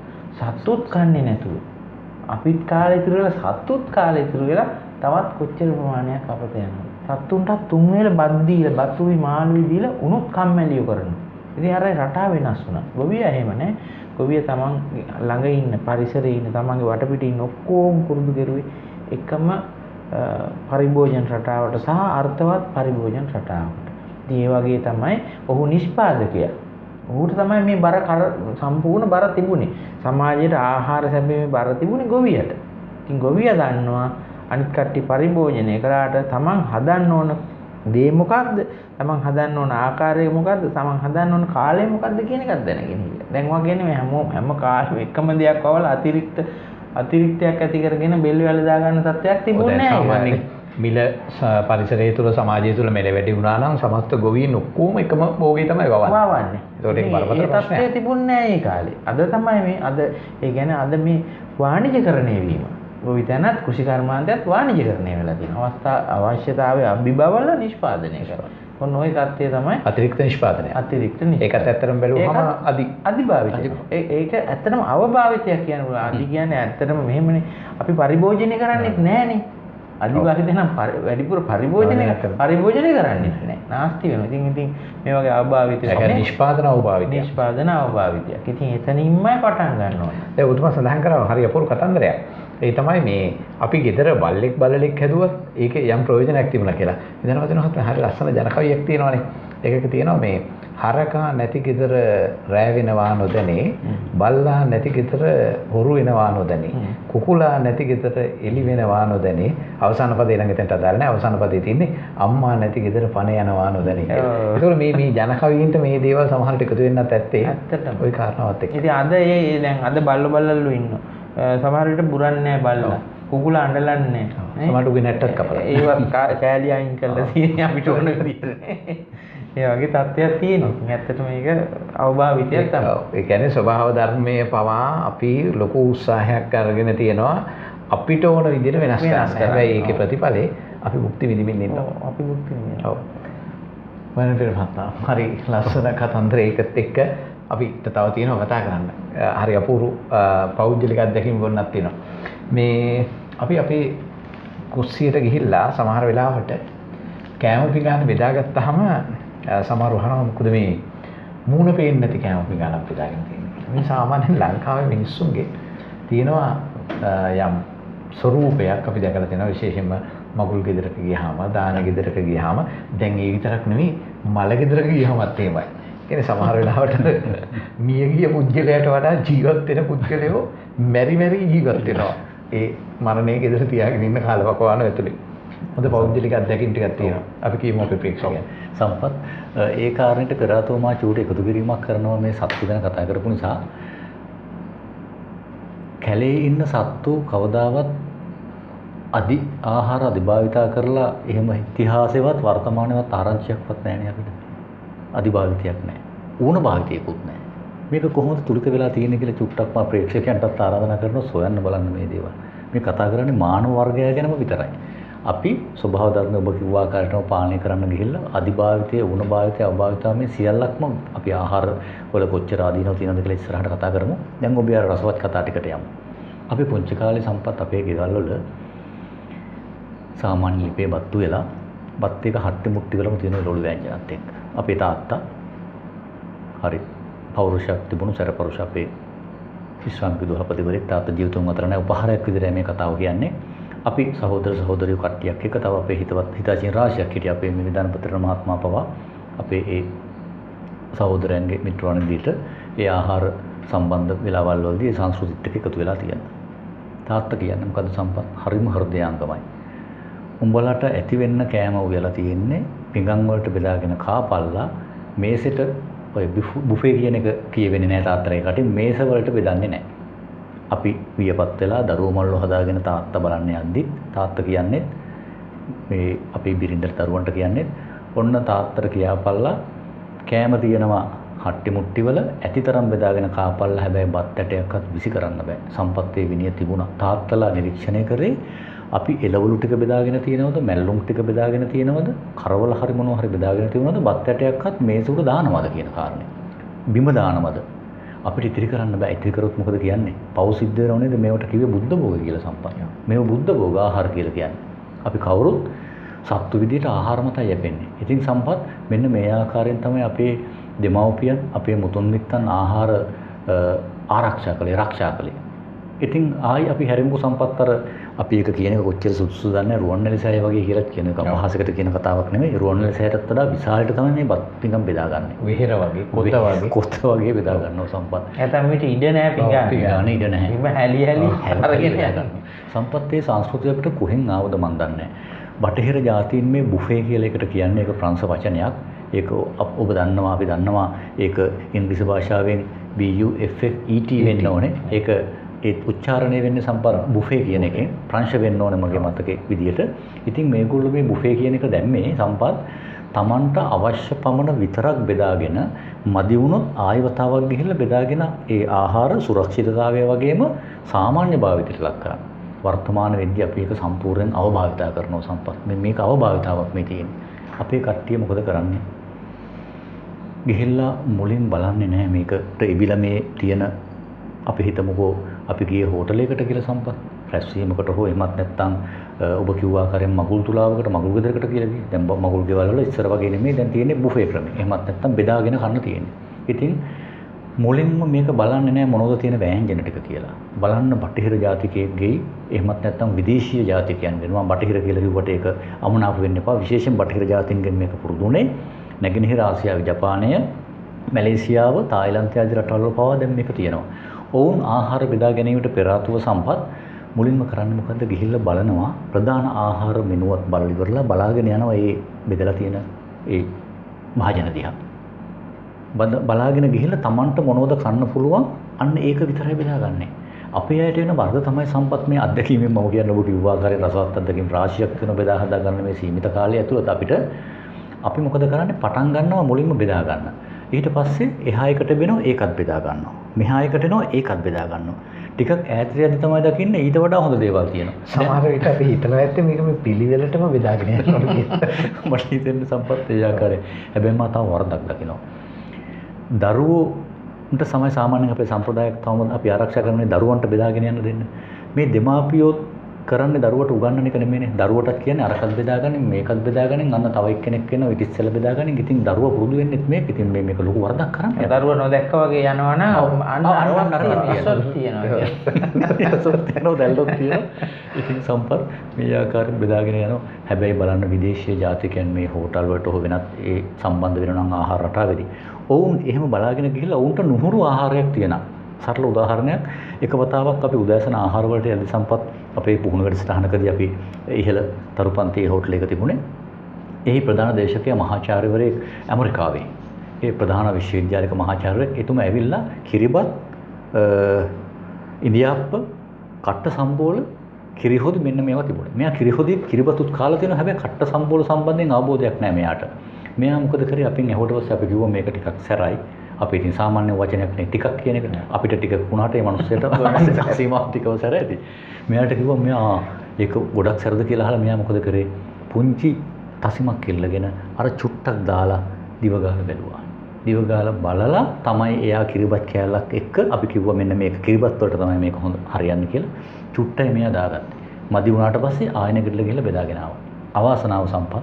සතුත් කන්නේ නැතුව අපිත් කාලේ ඉතුරු වෙලා සතුත් කාලේ ඉතුරු වෙලා තවත් කොච්චර ප්‍රමාණයක් අපතේ යනවා. සත්තුන්ට තුන් වේල බත් දීලා බතුයි මාළුයි දීලා උනුත් කම්මැලියෝ කරනවා. ඉතින් අර රටාව වෙනස් වුණා. ගොවියා එහෙම නැහැ. ගොවියා තමන් ළඟ ඉන්න පරිසරයේ ඉන්න තමන්ගේ වටපිටේ ඉන්න ඔක්කොම පුරුදු කරුවේ එකම පරිභෝජන රටාවට සහ අර්ථවත් පරිභෝජන රටාවට. ඉතින් ඒ වගේ තමයි ඔහු නිෂ්පාදකයා. ඔහුට තමයි මේ බර සම්පූර්ණ බර තිබුණේ. සමාජයට ආහාර සැපීමේ බර තිබුණේ ගොවියට. ඉතින් ගොවියා දන්නවා අනිත් කට්ටිය පරිභෝජනය කරාට තමන් හදන්න ඕන දේ මොකක්ද? තමන් හදන්න ඕන ආකාරය මොකක්ද? තමන් හදන්න ඕන කාලය මොකක්ද කියන එකක් දැනගෙන ඉන්න. දැන් වගේ නෙමෙයි හැම කාලෙම එකම දෙයක් වවල අතිරික්තයක් ඇති කරගෙන බෙල් වැල දා ගන්න තත්ත්වයක් තිබුණේ නැහැ. මිල පරිසරය තුළ සමාජය තුළ මෙල වැඩි වුණා නම් සමස්ත ගොවීන් ඔක්කොම එකම භෝගේ තමයි වවන්නේ. ඒකට ඒක බරපතල ප්‍රශ්නයක්. ඒ තත්ත්වය තිබුණේ නැහැ ඒ කාලේ. අද තමයි මේ ඒ කියන්නේ අද මේ වාණිජකරණය වීම. ගොවිතැනත් කෘෂි කර්මාන්තයත් වාණිජකරණය වෙලා තියෙනවා. අවශ්‍යතාවය අභිබවල නිෂ්පාදනය කරනවා. ඔන්න ওই தත්ත්වය තමයි අතිරික්ත නිෂ්පාදනය. ඒකත් ඇත්තටම බැලුවම අධිභාවිතය. ඒක ඇත්තටම අවභාවිතයක් කියන බුලා. අධි කියන්නේ ඇත්තටම මෙහෙමනේ. අපි පරිභෝජනය කරන්නේත් නැහනේ. අධිභාවිතය නම් වැඩිපුර පරිභෝජනය කරන්නේ නැහැ. නාස්ති වෙනවා. ඉතින් මේ වගේ අවභාවිතය තමයි නිෂ්පාදන අවභාවිතය. නිෂ්පාදන අවභාවිතයක්. ඉතින් එතනින්මයි පටන් ගන්න ඕනේ. දැන් ඔබතුමා සඳහන් කරා හරි අපූර්ව කතන්දරයක්. ඒ තමයි මේ අපි ගෙදර බල්ලෙක් බලලෙක් හැදුවත් ඒකේ යම් ප්‍රයෝජනයක් තිබුණා කියලා. ඉතින් වදිනවත් හරි ලස්සන ජනකවියක් තියෙනවානේ. ඒකක තියෙනවා මේ හරකා නැති ගෙදර රෑ වෙනවා නොදැනේ, බල්ලා නැති ගෙදර හොරු වෙනවා නොදැනේ, කුකුලා නැති ගෙදර එලි වෙනවා නොදැනේ. අවසාන පදේ ළඟ එතනට අදාළ නැහැ. අවසාන පදේ තියෙන්නේ අම්මා නැති ගෙදර පණ යනවා නොදැනේ කියලා. ඒකෝර මේ ජනකවීන්ට මේ දේවල් සමහරට එකතු වෙන්නත් ඇත්තේ. ඇත්තටම ওই කාරණාවත් එක්ක. ඉතින් අද දැන් අද බල්ලෝ ඉන්නවා. සමහර විට බුරන්නේ නැහැ බල්ලා. කුකුලා අඬලන්නේ නැහැ. සමහරට උගේ නැට්ටත් කපලා. ඒවත් කෑලි අයින් කරලා තියෙන්නේ අපිට ඕන විදිහට. ඒ වගේ තත්ත්වයක් තියෙනවා. ඇත්තට මේක අවභාවිතයක් තමයි. ඒ කියන්නේ ස්වභාව ධර්මයේ පවා අපි ලොකු උත්සාහයක් අරගෙන තියෙනවා අපිට ඕන විදිහට වෙනස් කරන්න. හැබැයි ඒකේ ප්‍රතිඵලේ අපි මුක්ති විඳින්න ඉන්නවා. අපි මුක්ති විඳිනවා. ඔව්. වයින්පිර මහත්මයා හරි ලස්සන කතන්දරයකට එක්ක අපිට තව තියෙනවා කතා කරන්න. හරි අපූර්ව පෞද්ගලික අත්දැකීම් ගොන්නක් තියෙනවා. මේ අපි අපේ කුස්සියට ගිහිල්ලා සමහර වෙලාවට කෑම පිඟාන බෙදාගත්තාම සමහර වහනවා මොකද මේ මූණ පේන්නේ නැති කෑම පිඟානක් බෙදාගෙන තියෙනවා. මේ සාමාන්‍යයෙන් ලංකාවේ මිනිස්සුන්ගේ තියෙනවා යම් ස්වරූපයක් අපි දැකලා තියෙනවා විශේෂයෙන්ම මගුල් ගෙදරක ගියාම දාන ගෙදරක ගියාම දැන් ඒ විතරක් නෙවෙයි මල ගෙදරක ගියාමත් එහෙමයි. කියන්නේ සමහර වෙලාවට මියගිය පුද්ගලයාට වඩා ජීවත් වෙන පුද්ගලයෝ මෙරි ජීවත් වෙනවා. ඒ මරණයේ ගෙදර තියාගෙන ඉන්න කාලවකවාන ඇතුලේ. හොඳ පෞද්ගලික අත්දැකීම් ටිකක් තියෙනවා. අපි කියමු අපේ ප්‍රේක්ෂකයන්. සම්පත් ඒ කාරණේට පෙරාතෝමා චූට එකතු කිරීමක් කරනවා මේ සත්තු ගැන කතා කරපු නිසා කැලේ ඉන්න සත්තු කවදාවත් ආහාර අධිභාවිතා කරලා එහෙම ඉතිහාසෙවත් වර්තමානයේවත් ආරංචියක්වත් නැහැ නේ අපිට. අධිභාවිතයක් නැහැ. ඌණ භාවිතයකුත් නැහැ. මේක කොහොමද තුලිත වෙලා තියෙන්නේ කියලා චුට්ටක් මා ප්‍රේක්ෂකයන්ටත් ආරාධනා කරනවා සොයන්න බලන්න මේ දේවල්. මේ කතා කරන්නේ මානව වර්ගය ගැනම විතරයි. අපි ස්වභාව ධර්ම ඔබ කිව්වා ආකාරයටම පාලනය කරන්න ගිහිල්ලා අධිභාවිතය, ඌණ භාවිතය, අභාවිතය මේ සියල්ලක්ම අපි ආහාර වල කොච්චර ආදීනව තියෙනවද කියලා ඉස්සරහට කතා කරමු. දැන් ඔබ යාර රසවත් කතා ටිකට යමු. අපි පුංචි කාලේ සම්පත් අපේ ගෙවල් වල සාමාන්‍ය ලිපේ බත්තු වෙලා බත් එක හට්ටි මුට්ටි වලම තියෙන ලොළු වෑංජනත් එක්ක. අපේ තාත්තා හරි පෞරුෂයක් තිබුණු සැරපරුෂ අපේ විශ්‍රාමික දුහපතිවරයෙක් තාත්තා ජීවිතුන් අතර නැහැ උපහාරයක් විදිහට මේ කතාව කියන්නේ. අපි සහෝදර සහෝදරියෝ කට්ටියක් එක තව අපේ හිතවත් හිතාචින් රාශියක් හිටිය අපේ මේ විදානපත්‍ර මහත්මයා පවා අපේ ඒ සහෝදරයන්ගේ මිත්‍රයන් විදිහට ඒ ආහාර සම්බන්ධ වෙලාවල් වලදී ඒ සංස්කෘතිත් එක්ක එකතු වෙලා තියෙනවා. තාත්තා කියන්නේ මොකද සම්පත් හරිම හෘදයාංගමයි. උඹලට ඇති වෙන්න කෑම උයලා තියෙන්නේ පිඟන් වලට බෙදාගෙන කාපල්ලා මේසෙට ඔය බුෆේ කියන එක කියවෙන්නේ නැහැ තාත්තලා ඒකට මේස වලට බෙදන්නේ නැහැ. අපි වියපත් වෙලා දරුවෝ මල්ලෝ හදාගෙන තාත්තා බලන්න යද්දි තාත්තා කියන්නේ මේ අපේ බිරිඳට දරුවන්ට කියන්නේ ඔන්න තාත්තට කියාපල්ලා කෑම තියෙනවා හට්ටි මුට්ටි වල ඇතිතරම් බෙදාගෙන කාපල්ලා හැබැයි බත් ඇටයක්වත් විසි කරන්න බෑ. සම්පත්තේ විනය තිබුණා. තාත්තලා නිරීක්ෂණය කරේ අපි එළවලු ටික බෙදාගෙන තියෙනවද මැල්ලුම් ටික බෙදාගෙන තියෙනවද කරවල හරි මොනවා හරි බෙදාගෙන තියෙනවද බත් ඇටයක්වත් මේස උඩ දානවද කියන කාරණේ. බිම දානවද? අපිට ඉතිරි කරන්න බෑ. ඉතිරි කරොත් මොකද කියන්නේ? පව් සිද්ධ වෙනව නේද? මේවට කිව්වේ බුද්ධ භෝග කියලා සම්පන්න. මේව බුද්ධ භෝග ආහාර කියලා කියන්නේ. අපි කවුරුත් සත්තු විදියට ආහාර මතයි යැපෙන්නේ. ඉතින් සම්පත් මෙන්න මේ ආකාරයෙන් තමයි අපේ දෙමව්පියන් අපේ මුතුන් මිත්තන් ආහාර ආරක්ෂා කළේ, රක්ෂා කළේ. ඉතින් ආයි අපි හැරෙමුකෝ සම්පත් අර අපි එක කියන එක කොච්චර සුදුසු දන්නේ රුවන්වැලි සෑය වගේ කියලා කියන එක අපහාසකට කියන කතාවක් නෙමෙයි. රුවන්වැලි සෑයටත් වඩා විශාලට තමයි මේ බත් පිඟම් බෙදාගන්නේ. විහෙර වගේ, කොත්ත වගේ බෙදා ගන්නවා සම්පත්. නැත්නම් මිට ඉඩ නැහැ පිඟාන. ඉඩ නැහැ. ඉබ හැලි අරගෙන යනවා. සම්පත්තේ සංස්කෘතිය අපිට කොහෙන් ආවද මන් දන්නේ නැහැ. බටහිර ජාතීන් මේ බුෆේ කියලා එකට කියන්නේ ඒක ප්‍රංශ වචනයක්. ඒක ඔබ දන්නවා අපි දන්නවා ඒක ඉංග්‍රීසි භාෂාවෙන් BUFFET වෙන්න ඕනේ. ඒක ඒ උච්චාරණය වෙන්නේ සම්පත් බුෆේ කියන එකෙන් ප්‍රංශ වෙන්න ඕනේ මගේ මතකයේ විදියට. ඉතින් මේගොල්ලෝ මේ බුෆේ කියන එක දැම්මේ සම්පත් Tamanට අවශ්‍ය පමණ විතරක් බෙදාගෙන මදි වුණොත් ආයෙ වතාවක් ගිහිල්ලා බෙදාගෙන ඒ ආහාර සුරක්ෂිතතාවය වගේම සාමාන්‍ය භාවිතයට ලක් කරන්න. වර්තමාන වෙද්දී අපි ඒක සම්පූර්ණයෙන් අවභාවිතා කරනවා සම්පත්. මේක අවභාවිතාවක් මේ තියෙන්නේ. අපේ කට්ටිය මොකද කරන්නේ? ගිහිල්ලා මුලින් බලන්නේ නැහැ මේකට ඉබිලා මේ තියෙන අපි හිතමුකෝ අපි ගියේ හෝටලයකට කියලා සම්පත් රැස්වීමකට හෝ එහෙමත් නැත්නම් ඔබ කිව්වා ආකාරයෙන් මගුල් තුලාවකට මගුල් ගෙදරකට කියලා ගිහින් දැන් මගුල් ගෙවල් වල ඉස්සර වගේ නෙමෙයි දැන් තියෙන්නේ බුෆේ ක්‍රමය. එහෙමත් නැත්නම් බෙදාගෙන කන්න තියෙන්නේ. ඉතින් මුලින්ම මේක බලන්නේ නැහැ මොනවද තියෙන වෑංජන ටික කියලා. බලන්න බටහිර ජාතිකයෙක්ගේ එහෙමත් නැත්නම් විදේශීය ජාතිකයන් වෙනවා. බටහිර කියලා කිව්වට ඒක අමනාප වෙන්න එපා. විශේෂයෙන් බටහිර ජාතීන්ගෙන් මේක පුරුදුනේ. නැගෙනහිර ආසියාවේ ජපානය, මැලේසියාව, තායිලන්තය ආදී රටවල් වල පවා දැන් මේක තියෙනවා. ඔවුන් ආහාර බෙදා ගැනීමට පෙර ආතුව සම්පත් මුලින්ම කරන්නේ මොකද්ද? ගිහිල්ලා බලනවා ප්‍රධාන ආහාර මෙනුවත් බලලා ඉවරලා බලාගෙන යනවා මේ බෙදලා තියෙන ඒ භාජන දිහා. බලාගෙන ගිහිල්ලා Tamanට මොනවද කන්න පුළුවන් අන්න ඒක විතරයි බෙදාගන්නේ. අපේ අයට වෙන වර්ධ තමයි සම්පත් මේ අත්දැකීමෙන් මම කියන්නේ ඔබ කිව්වා ආකාරයෙන් රසවත් අත්දැකීම් රාශියක් වෙන බෙදා හදා ගන්න මේ සීමිත කාලය ඇතුළත අපිට අපි මොකද කරන්නේ? පටන් ගන්නවා මුලින්ම බෙදා ගන්න. ඊට පස්සේ එහා එකට වෙනවා ඒකත් බෙදා ගන්නවා. මෙහා එකට එනවා ඒකත් බෙදා ගන්නවා. ටිකක් ඈතට තමයි දකින්නේ ඊට වඩා හොඳ දේවල් තියෙනවා. සමහර විට අපි හිතනවා ඇත්තේ මේක මේ පිළිවෙලටම බෙදාගෙන යනවා කියලා. මට හිතෙන්නේ සම්පත් ඒ ආකාරයෙන්. හැබැයි මම තාම වරදක් දකිනවා. දරුවෝන්ට සමය සාමාන්‍යයෙන් අපේ සම්ප්‍රදායක් තවම අපි ආරක්ෂා කරන්නේ දරුවන්ට බෙදාගෙන යන්න දෙන්න. මේ දෙමාපියෝ කරන්නේ දරුවට උගන්වන එක නෙමෙයිනේ. දරුවටත් කියන්නේ අරකට බෙදාගන්නේ මේකත් බෙදාගන්නේ අන්න තව එක්කෙනෙක් වෙනවා ඊට ඉස්සෙල්ලා බෙදාගන්නේ. ඉතින් දරුවා පුරුදු වෙන්නෙත් මේක. ඉතින් මේක ලොකු වරදක් කරන්නේ. දරුවා නොදැක්ක වගේ යනවනම් අන්න අරවත් තියෙනවා. දැල්ලොත් තියෙනවා. ඉතින් සම්පත් මේ ආකාරයෙන් බෙදාගෙන යනවා. හැබැයි බලන්න විදේශීය ජාතිකයන් මේ හෝටල් වලට හෝ වෙනත් ඒ සම්බන්ධ වෙනවා නම් ආහාර රටාවේදී. ඔවුන් එහෙම බලාගෙන ගිහිල්ලා ඔවුන්ට නුහුරු ආහාරයක් තියෙනවා. සරල උදාහරණයක් එක වතාවක් අපි උදෑසන ආහාර වලට යද්දී සම්පත් අපේ පුහුණු වැඩසටහනකදී අපි ඉහළ තරුපන්තියේ හෝටලයක තිබුණේ. එහි ප්‍රධාන දේශකයා මහාචාර්යවරයෙක් ඇමරිකාවේ. ඒ ප්‍රධාන විශ්වවිද්‍යාලයක මහාචාර්යවරයෙක් එතුමා ඇවිල්ලා කිරිබත් ඉන්දියාප්ප කට්ට සම්බෝල කිරිහොදි මෙන්න මේවා තිබුණේ. මෙයා කිරිහොදි කිරිබතුත් කාලා තියෙනවා. හැබැයි කට්ට සම්බෝල සම්බන්ධයෙන් අවබෝධයක් නැහැ මෙයාට. මෙයා මොකද කරේ අපින් ඇහුවට පස්සේ අපි කිව්වා මේක ටිකක් සැරයි. අපි ඉතින් සාමාන්‍ය වචනයක් නේ ටිකක් කියන එක. අපිට ටිකක් වුණාට මේ මිනිස්සුන්ට සීමාවක් ටිකව සැර ඇති. මෙයාට කිව්වා මෙයා ඒක ගොඩක් සැරද කියලා අහලා මෙයා මොකද කරේ? පුංචි තසිමක් ඉල්ලගෙන අර චුට්ටක් දාලා දිව ගාලා බැලුවා. දිව ගාලා බලලා තමයි එයා කිරිබත් කෑල්ලක් එක්ක අපි කිව්වා මෙන්න මේක කිරිබත් වලට තමයි මේක හොඳ හරියන්නේ කියලා. චුට්ටයි මෙයා දාගත්තේ. මදි වුණාට පස්සේ ආයෙනකට ගිහලා බෙදාගෙන ආවා. අවාසනාව සම්පත්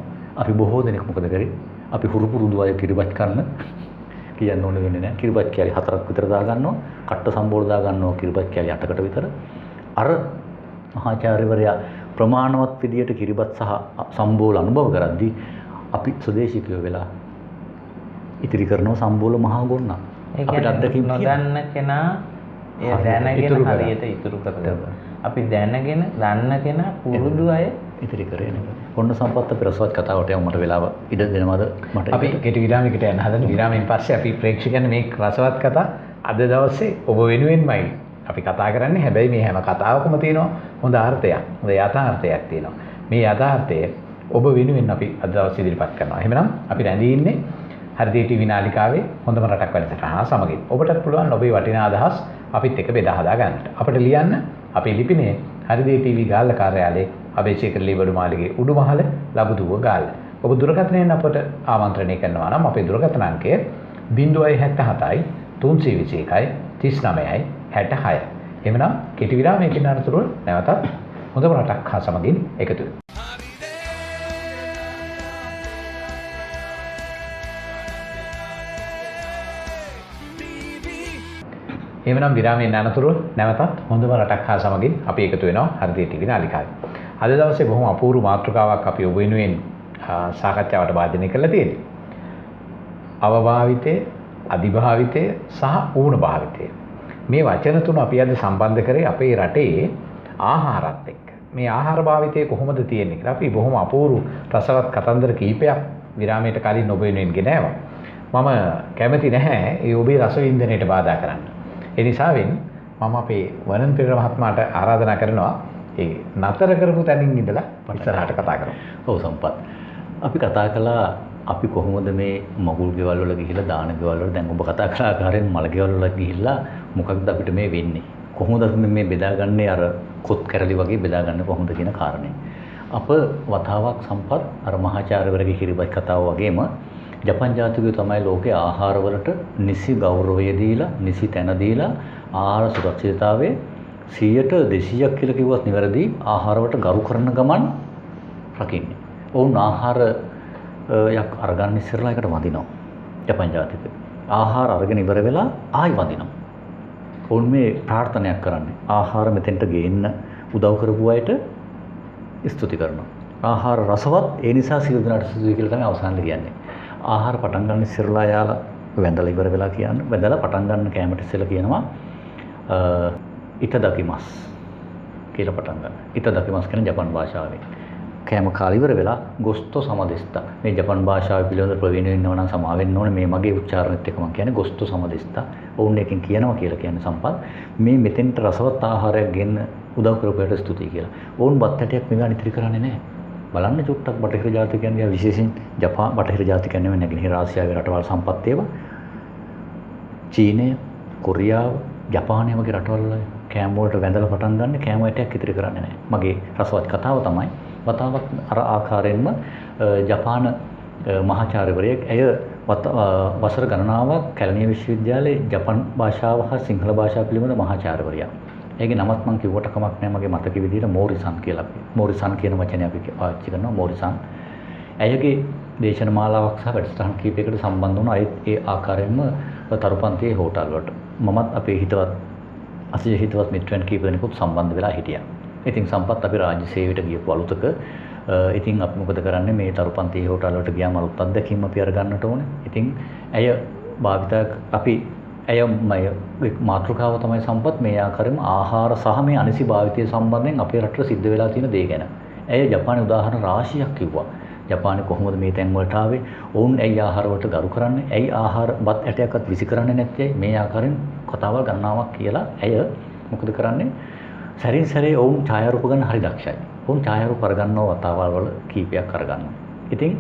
අපි බොහෝ දෙනෙක් මොකද කරේ? අපි හුරු පුරුදු අය කිරිබත් කන්න කියන්න ඕනේ වෙන්නේ නැහැ. කිරිබත් කෑලි 4ක් විතර දා ගන්නවා. කට්ට සම්බෝල දා ගන්නවා කිරිබත් කෑලි 8කට විතර. අර මහාචාර්යවරයා ප්‍රමාණවත් විදියට කිරිබත් සහ සම්බෝල අනුභව කරද්දී අපි ස්වදේශිකයෝ වෙලා ඉතිරි කරනවා සම්බෝල මහා ගොන්න. අපිට අත්දැකීම් නොදන්න කෙනා ඒ දැනගෙන හරියට ඉතුරු කරනවා. අපි දැනගෙන දන්න කෙනා පුරුදු අය ඉතිරි කරේ නේද? ඔන්න සම්පත් අපි රසවත් කතාවට යමු. මට වෙලාව ඉඩ දෙනවද මට? අපි කෙටි විරාමයකට යන්න හදන විරාමයෙන් පස්සේ අපි ප්‍රේක්ෂකයන් මේ රසවත් කතා අද දවසේ ඔබ වෙනුවෙන්මයි අපි කතා කරන්නේ. හැබැයි මේ හැම කතාවකම තියෙනවා හොඳ අර්ථයක්. හොඳ යථාර්ථයක් තියෙනවා. මේ යථාර්ථය ඔබ වෙනුවෙන් අපි අද දවසේ ඉදිරිපත් කරනවා. එහෙනම් අපි රැඳී ඉන්නේ හෘදේ ටීවී නාලිකාවේ හොඳම රටක් වැඩසටහන සමගින්. ඔබටත් පුළුවන් ඔබේ වටිනා අදහස් අපිත් එක්ක බෙදා හදා ගන්නට. අපිට ලියන්න අපේ ලිපිනේ හෘදේ ටීවී ගාල්ල කාර්යාලයේ අබේසේකර ලීබඩු මාලිගේ උඩුමහල ලබුදුව ගාල්ල. ඔබ දුරකථනයෙන් අපට ආමන්ත්‍රණය කරනවා නම් අපේ දුරකථන අංකය 077යි 321යි 39යි 66. එහෙමනම් කෙටි විරාමයකින් අනතුරුව නැවතත් හොඳම රටක් හා සමගින් එකතු වෙමු. එහෙමනම් විරාමයෙන් අනතුරුව නැවතත් හොඳම රටක් හා සමගින් අපි එකතු වෙනවා හෘදය ටීවී නාලිකාවේ. අද දවසේ බොහොම අපූර්ව මාතෘකාවක් අපි ඔබ වෙනුවෙන් සාකච්ඡාවට වාදනය කරලා තියෙනවා. අවභාවිතය, අධිභාවිතය සහ ඌණ භාවිතය. මේ වචන තුන අපි අද සම්බන්ධ කරේ අපේ රටේ ආහාරات එක්ක. මේ ආහාර භාවිතය කොහොමද තියෙන්නේ කියලා අපි බොහොම අපූර්ව රසවත් කතන්දර කීපයක් විරාමයට කලින් ඔබ වෙනුවෙන් ගෙනාවා. මම කැමති නැහැ ඒ ඔබේ රස වින්දනයට බාධා කරන්න. ඒ නිසාවෙන් මම අපේ වනන් පෙරේර මහත්මයාට ආරාධනා කරනවා ඒ නතර කරපු තැනින් ඉඳලා ඉස්සරහට කතා කරමු. ඔව් සම්පත්. අපි කතා කළා අපි කොහොමද මේ මගුල් ගෙවල් වල ගිහිල්ලා දාන ගෙවල් වල දැන් ඔබ කතා කළා ආකාරයෙන් මල ගෙවල් වල ගිහිල්ලා මොකක්ද අපිට මේ වෙන්නේ? කොහොමද අපි මේ බෙදාගන්නේ අර කොත් කැරලි වගේ බෙදාගන්නේ කොහොමද කියන කාරණේ. අප වතාවක් සම්පත් අර මහාචාර්යවරගේ කිරිබත් කතාව වගේම ජපන් ජාතිකයෝ තමයි ලෝකේ ආහාරවලට නිසි ගෞරවය දීලා, නිසි තැන දීලා ආහාර සුරක්ෂිතතාවයේ 100ට 200ක් කියලා කිව්වත් නිවැරදි ආහාරවලට ගරු කරන ගමන් රකින්නේ. ඔවුන් ආහාර යක් අරගන්න ඉස්සරලා එකට වදිනවා. ජපන් ජාතිකයෝ. ආහාර අරගෙන ඉවර වෙලා ආයි වදිනවා. ඔවුන් මේ ප්‍රාර්ථනාවක් කරන්නේ ආහාර මෙතෙන්ට ගේන්න උදව් කරපු අයට ස්තුති කරනවා. ආහාර රසවත් ඒ නිසා සියලු දෙනාට සුදුසුයි කියලා තමයි අවසානයේ කියන්නේ. ආහාර පටන් ගන්න ඉස්සරලා යාලා වැඳලා ඉවර වෙලා කියන්නේ වැඳලා පටන් ගන්න කැමට ඉස්සෙල්ලා කියනවා ඉතදකිමස් කියලා පටන් ගන්න. ඉතදකිමස් කියන්නේ ජපන් භාෂාවෙන්. කැම කාලා ඉවර වෙලා ගොස්තෝ සමදෙස්තා. මේ ජපන් භාෂාවේ පිළිවෙල ප්‍රවීණ වෙන්නව නම් සමා වෙන්න ඕනේ. මේ මගේ උච්චාරණෙත් එක මම කියන්නේ ගොස්තෝ සමදෙස්තා. ඔවුන් එකෙන් කියනවා කියලා කියන්නේ සම්පත් මේ මෙතෙන්ට රසවත් ආහාරයක් ගෙන්න උදව් කරපුවට ස්තුතියි කියලා. ඔවුන් බත් හැටියක් මෙගාන ඉතිරි කරන්නේ නැහැ. බලන්න චුට්ටක් බටහිර ජාතිකයන් දිහා විශේෂයෙන් ජපාන බටහිර ජාතිකයන් නෙවෙයි නැගෙනහිර ආසියාවේ රටවල් සම්පත් ඒවා. චීනය, කොරියාව, ජපානය වගේ රටවල් වල කෑම වලට වැඳලා පටන් ගන්න කෑම වටයක් ඉතිරි කරන්නේ නැහැ. මගේ රසවත් කතාව තමයි වතාවක් අර ආකාරයෙන්ම ජපාන මහාචාර්යවරයෙක් ඇය වසර ගණනාවක් කැලණිය විශ්වවිද්‍යාලයේ ජපන් භාෂාව හා සිංහල භාෂාව පිළිබඳ මහාචාර්යවරයා. ඒගේ නමත් මම කිව්වට කමක් නැහැ මගේ මතක විදිහට මෝරිසන් කියලා. මෝරිසන් කියන වචනේ අපි පාවිච්චි කරනවා මෝරිසන්. ඇයගේ දේශන මාලාවක් සහ වැඩසටහන් කීපයකට සම්බන්ධ වුණා ඒ ආකාරයෙන්ම තරුපන්තියේ හෝටල් වලට. මමත් අපේ හිතවත් මිත්‍රයන් කීප දෙනෙකුත් සම්බන්ධ වෙලා හිටියා. ඉතින් සම්පත් අපි රාජ්‍ය සේවයට ගියපු අලුතක ඉතින් අපි මොකද කරන්නේ මේ තරුපන්තියේ හෝටල් වලට ගියාම අලුත් අත්දැකීම් අපි අරගන්නට ඕනේ. ඉතින් ඇය භාවිතා අපි මාතෘකාව තමයි සම්පත් මේ ආකාරයෙන්ම ආහාර සහ මේ අනිසි භාවිතය සම්බන්ධයෙන් අපේ රටට සිද්ධ වෙලා තියෙන දේ ගැන. ඇය ජපානයේ උදාහරණ රාශියක් කිව්වා. ජපානයේ කොහොමද මේ තැන් වලට ආවේ? ඔවුන් ඇයි ආහාර වලට ගරු කරන්නේ? ඇයි ආහාර බත් ඇටයක්වත් විසි කරන්නේ නැත්තේ? මේ ආකාරයෙන් කතාවල් ගණනාවක් කියලා ඇය මොකද කරන්නේ? සැරින් සැරේ ඔවුන් ඡායාරූප ගන්න හරි දක්ෂයි. ඔවුන් ඡායාරූප අරගන්නව වතාවල් වල කීපයක් අරගන්නවා. ඉතින්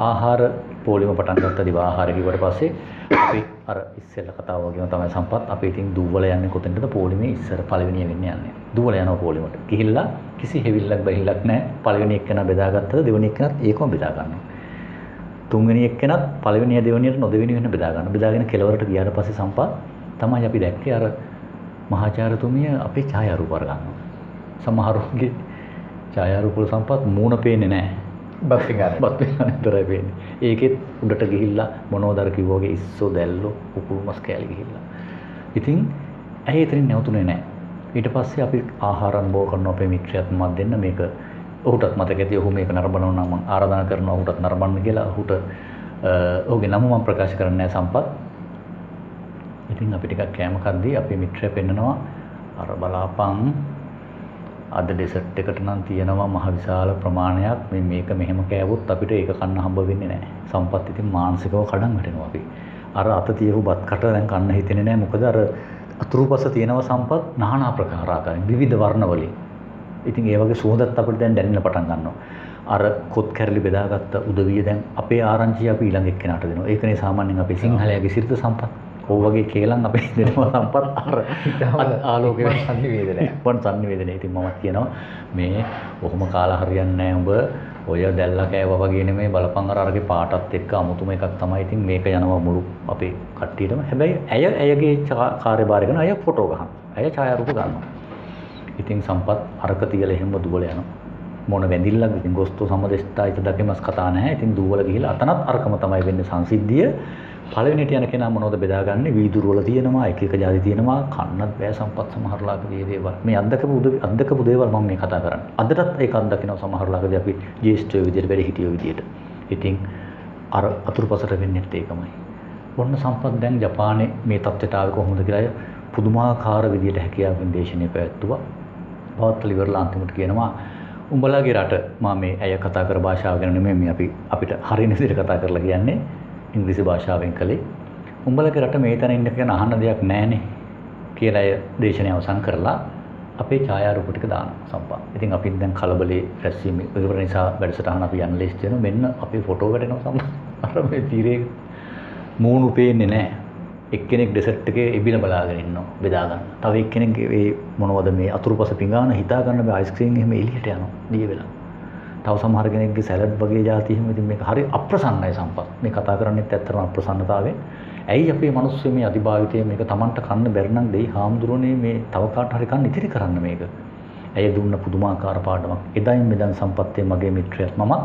ආහාර පොලිම පටන් ගත්ත දිවා ආහාර කිව්වට පස්සේ අපි අර ඉස්සෙල්ලා කතාව වගේම තමයි සම්පත් අපි ඉතින් දුවල යන්නේ කොතෙන්ද පොලිමේ ඉස්සර පළවෙනිය වෙන්න යන්නේ. දුවල යනවා පොලිමට. ගිහිල්ලා කිසි හෙවිල්ලක් බැහිල්ලක් නැහැ. පළවෙනි එක්කෙනා බෙදාගත්තද දෙවෙනි එක්කෙනාත් ඒකම බෙදා ගන්නවා. තුන්වෙනි එක්කෙනාත් පළවෙනිය දෙවෙනියට නොදෙවෙනි වෙන බෙදා ගන්නවා. බෙදාගෙන කෙලවරට ගියාට පස්සේ සම්පත් තමයි අපි දැක්කේ අර මහාචාර්යතුමිය අපේ ඡායාරූප අරගන්නවා. සමහරුන්ගේ ඡායාරූප වල සම්පත් මූණ පේන්නේ නැහැ. බත් පිඟාන විතරයි පේන්නේ. ඒකෙත් උඩට ගිහිල්ලා මොනවදර කිව්වා වගේ ඉස්සෝ දැල්ලෝ උකුළු මස් කෑලි ගිහිල්ලා. ඉතින් ඇයි එතනින් නැවතුනේ නැහැ. ඊට පස්සේ අපි ආහාර අනුභව කරන අපේ මිත්‍රයාත් මත් දෙන්න මේක ඔහුටත් මතක ඇති. ඔහු මේක නරඹනවා නම් මම ආරාධනා කරනවා ඔහුටත් නරඹන්න කියලා. ඔහුට ඔහුගේ නම මම ප්‍රකාශ කරන්නේ නැහැ සම්පත්. ඉතින් අපි ටිකක් කෑම කද්දී අපේ මිත්‍රයා පෙන්නනවා අර බලාපන් අද ඩෙසර්ට් එකට නම් තියෙනවා මහ විශාල ප්‍රමාණයක් මේක මෙහෙම කෑවොත් අපිට ඒක කන්න හම්බ වෙන්නේ නැහැ. සම්පත් ඉතින් මානසිකව කඩන් වැටෙනවා අපි. අර අත තියපු බත් කට දැන් කන්න හිතෙන්නේ නැහැ. මොකද අර අතුරුපස තියෙනවා සම්පත් নানা ආකාර ආකාරයෙන් විවිධ වර්ණ වලින්. ඉතින් ඒ වගේ සුවඳත් අපිට දැන් දැනෙන්න පටන් ගන්නවා. අර කොත් කැරලි බෙදාගත්ත උදවිය දැන් අපේ ආරංචිය අපි ඊළඟ එක්කෙනාට දෙනවා. ඒකනේ සාමාන්‍යයෙන් අපේ සිංහලයේ සිරිත සම්පත්. ඔය වගේ කේලම් අපේ දෙනවා සම්පත් අර ආලෝකේ සංනිවේදනය. වන් සංනිවේදනය. ඉතින් මම කියනවා මේ ඔහොම කාලා හරියන්නේ නැහැ උඹ. ඔය දැල්ලා කෑවා වගේ නෙමෙයි බලපං අරගේ පාටත් එක්ක අමුතුම එකක් තමයි. ඉතින් මේක යනවා මුළු අපේ කට්ටියටම. හැබැයි ඇයගේ කාර්යභාරය කරන අය ෆොටෝ ගහනවා. ඇය ඡායාරූප ගන්නවා. ඉතින් සම්පත් අරක තියලා එහෙම දුවල යනවා. මොන වැඳිල්ලක් ඉතින් ගොස්තෝ සමදෙස්තා ඉත දකෙමස් කතා නැහැ. ඉතින් දුවල ගිහිල්ලා අතනත් අරකම තමයි වෙන්නේ සංසිද්ධිය. පළවෙනිට යන කෙනා මොනවද බෙදාගන්නේ? වීදුරු වල තියෙනවා, එක එක ಜಾති තියෙනවා, කන්නත් බෑ සම්පත් සමහරලාකදී දේවල්. මේ අත්දකපු දේවල් මම මේ කතා කරන්නේ. අදටත් ඒක අත්දකිනවා සමහරලාකදී අපි ජ්‍යෙෂ්ඨයෝ විදියට වැඩි හිටියෝ විදියට. ඉතින් අර අතුරුපසට වෙන්නේත් ඒකමයි. ඔන්න සම්පත් දැන් ජපානයේ මේ තත්ත්වයට ආවේ කොහොමද කියලා පුදුමාකාර විදියට හැකියාවෙන් දේශනය පැවැත්තුවා. පවත්වල ඉවරලා අන්තිමට කියනවා උඹලාගේ රට මම මේ අය කතා කර භාෂාව ගැන නෙමෙයි මේ අපිට හරියන විදිහට කතා කරලා කියන්නේ ඉංග්‍රීසි භාෂාවෙන් කළේ. උඹලාගේ රට මේ තැන ඉන්න කියන අහන්න දෙයක් නැහනේ කියලා අය දේශනය අවසන් කරලා අපේ ඡායාරූප ටික දාන සම්පා. ඉතින් අපි දැන් කලබලේ රැස්වීම ඉවර නිසා වැඩසටහන අපි යන්න ලේස්ති වෙනවා. මෙන්න අපේ ෆොටෝ වැටෙනවා සම්පා. අර මේ තීරේ මූණු පේන්නේ නැහැ. එක්කෙනෙක් ඩෙසර්ට් එකේ ඉබිලා බලාගෙන ඉන්නවා බෙදා ගන්න. තව එක්කෙනෙක් ඒ මොනවද මේ අතුරුපස පිඟාන හිතා ගන්න බෑ අයිස්ක්‍රීම් එහෙම එළියට යනවා දිය වෙලා. තව සමහර කෙනෙක්ගේ සැලඩ් වගේ જાති එහෙම ඉතින් මේක හරි අප්‍රසන්නයි සම්පත්. මේ කතා කරන්නේත් ඇත්තටම අප්‍රසන්නතාවයෙන්. ඇයි අපේ මිනිස්සු මේ අධිභාවිතය මේක Tamanට කන්න බැරි නම් දෙයි හාමුදුරනේ මේ තව කාට හරි කන්න ඉතිරි කරන්න මේක. ඇය දුන්න පුදුමාකාර පාඩමක්. එදායින් මෙදන් සම්පත්තේ මගේ මිත්‍රයත් මමත්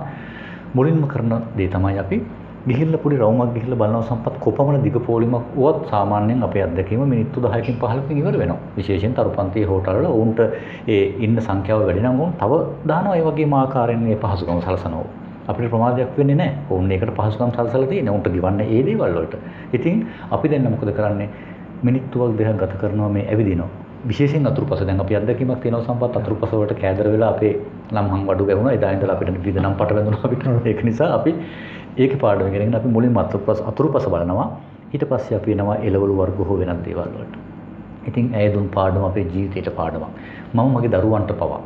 මුලින්ම කරන දේ තමයි අපි ගිහිල්ලා පොඩි රවුමක් ගිහිල්ලා බලනවා සම්පත් කොපමණ දිග පොලිමක් වුවත් සාමාන්‍යයෙන් අපේ අත්දැකීම මිනිත්තු 10කින් 15කින් ඉවර වෙනවා. විශේෂයෙන් තරුපන්ති හෝටල් වල උන්ට ඒ ඉන්න සංඛ්‍යාව වැඩි නම් උන් තව දානවා ඒ වගේම ආකාරයෙන් මේ පහසුකම් සලසනවා. අපිට ප්‍රමාදයක් වෙන්නේ නැහැ. ඕන්න ඒකට පහසුකම් සලසලා තියෙනවා. උන්ට ගිවන්නේ ඒ දේවල් වලට. ඉතින් අපි දැන් මොකද කරන්නේ? මිනිත්තුවක් දෙකක් ගත කරනවා මේ ඇවිදිනවා. විශේෂයෙන් අතුරුපස දැන් අපි අත්දැකීමක් තියෙනවා සම්පත් අතුරුපස වලට කෑදර වෙලා අපේ ලම්හම් වඩු ගැහුණා. එදා ඉඳලා අපිට විවිධ නම් පට වැදුණා අපිට. ඒක නිසා අපි ඒකේ පාඩම ඉගෙනගෙන අපි මුලින්ම අතුරුපස බලනවා. ඊට පස්සේ අපි එනවා එළවලු වර්ග හෝ වෙනත් දේවල් වලට. ඉතින් ඇය දුන් පාඩම අපේ ජීවිතේට පාඩමක්. මම මගේ දරුවන්ට පවා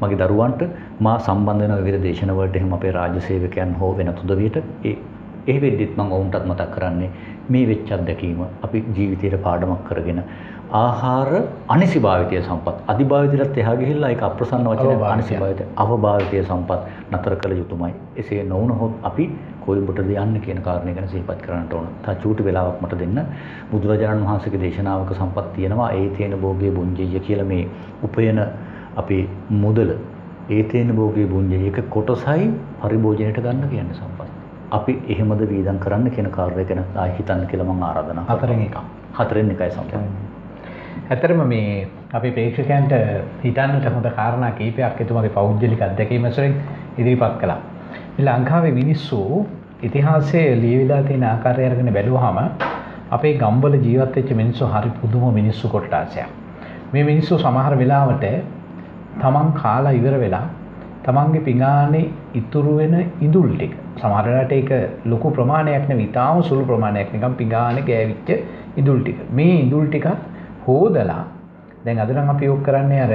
මගේ දරුවන්ට මා සම්බන්ධ වෙන විවිධ දේශන වලට එහෙම අපේ රාජ්‍ය සේවකයන් හෝ වෙන උදවියට ඒ වෙද්දිත් මම ඔවුන්ටත් මතක් කරන්නේ මේ වෙච්ච අත්දැකීම අපි ජීවිතේට පාඩමක් කරගෙන ආහාර අනිසිභාවිතය සම්පත් අධිභාවිතයට එහා ගිහිල්ලා ඒක අප්‍රසන්න වචන අනිසිභාවිතය අවභාවිතය සම්පත් නතර කළ යුතුමයි. එසේ නොවුනහොත් අපි කොයිබටද යන්නේ කියන කාරණය ගැන සිහිපත් කරන්නට ඕන. තා චූටි වෙලාවක් මට දෙන්න. බුදුරජාණන් වහන්සේගේ දේශනාවක සම්පත් තියෙනවා ඒ තේන භෝගේ බුඤ්ජය කියලා මේ උපයන අපේ මුදල ඒ තේන භෝගේ බුඤ්ජය එක කොටසයි පරිභෝජනයට ගන්න කියන්නේ සම්පත්. අපි එහෙමද වීදම් කරන්න කියන කාර්යය ගැන ආයි හිතන්න කියලා මම ආරාධනා කරනවා. හතරෙන් එකයි සම්පත්. ඇතරම මේ අපේ ප්‍රේක්ෂකයන්ට හිතන්නට හොඳ කාරණා කීපයක් එතුමාගේ පෞද්ගලික අත්දැකීම වලින් ඉදිරිපත් කළා. මේ ලංකාවේ මිනිස්සු ඉතිහාසයේ ලියවිලා තියෙන ආකාරය අරගෙන බැලුවාම අපේ ගම්වල ජීවත් වෙච්ච මිනිස්සු හරි පුදුම මිනිස්සු කොටසක්. මේ මිනිස්සු සමහර වෙලාවට තමන් කාලා ඉවර වෙලා තමන්ගේ පිඟානේ ඉතුරු වෙන ඉඳුල් ටික සමහර වෙලාවට ඒක ලොකු ප්‍රමාණයක් නෙවෙයි තාම සුළු ප්‍රමාණයක් නිකන් පිඟානේ ගෑවිච්ච ඉඳුල් ටික. මේ ඉඳුල් ටිකත් හොදලා දැන් අද නම් අපි යොක් කරන්නේ අර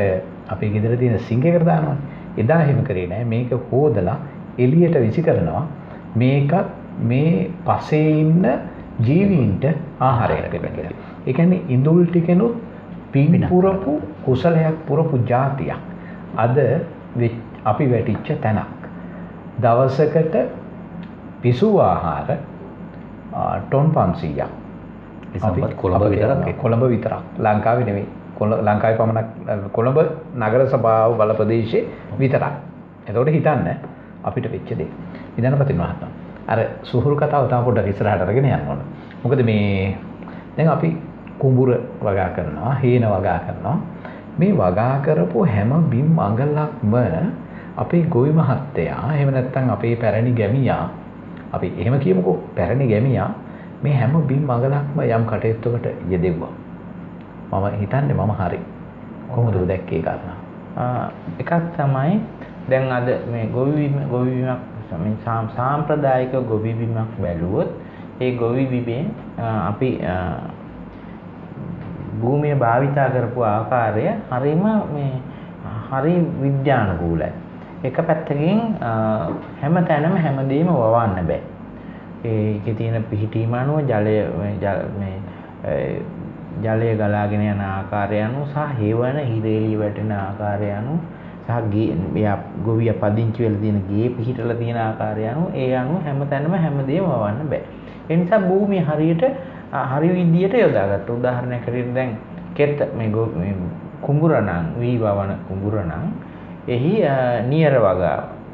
අපේ ගෙදර තියෙන සිංකයකට දානවානේ. එදා එහෙම කරේ නෑ. මේක හොදලා එළියට විසි කරනවා. මේක මේ පසේ ඉන්න ජීවීන්ට ආහාරයක් දෙන්න. ඒ කියන්නේ ඉඳුල් ටිකෙනුත් පින් පුරපු කුසලයක් පුරපු જાතියක්. අද අපි වැටිච්ච තැනක්. දවසකට පිසු ආහාර ටොන් 500ක්. කොළඹ විතරක් ලංකාවේ නෙවෙයි ලංකාවේ පමණක් කොළඹ නගර සභාව බල ප්‍රදේශයේ විතරක්. එතකොට හිතන්න අපිට වෙච්ච දේ. විධානපති මහත්මයා අර සුහුරු කතාව තව පොඩ්ඩක් ඉස්සරහට අරගෙන යන්න ඕන. මොකද මේ දැන් අපි කුඹුර වගා කරනවා, හේන වගා කරනවා. මේ වගා කරපු හැම බිම් අඟලක්ම අපේ ගොවි මහත්තයා එහෙම නැත්නම් අපේ පැරණි ගැමියා අපි එහෙම කියමුකෝ පැරණි ගැමියා මේ හැම බිම් අඟලක්ම යම් කටයුත්තකට යෙදෙව්වා. මම හිතන්නේ මම හරි. කොහොමද දැක්කේ කාරණා? එකක් තමයි දැන් අද මේ ගොවිබිමක් මේ සාම්ප්‍රදායික ගොවිබිමක් බැලුවොත් ඒ ගොවිබිමෙන් අපි භූමිය භාවිතා කරපු ආකාරය හරිම මේ හරි විද්‍යානුකූලයි. එක පැත්තකින් හැම තැනම හැමදේම වවන්න බෑ. ඒකේ තියෙන පිහිටීම අනුව ජලය ගලාගෙන යන ආකාරය අනුව සහ හේවන හිරේලිය වැටෙන ආකාරය අනුව සහ ගොවිය පදිංචි වෙලා තියෙන ගේ පිහිටලා තියෙන ආකාරය අනුව ඒ අනුව හැමතැනම හැමදේම වවන්න බෑ. ඒ නිසා භූමිය හරියට හරි විදියට යොදාගත්ත. උදාහරණයක් හැටියට දැන් කෙත් මේ කුඹුරණන් වී වවන කුඹුරණන් එහි නියර වගාව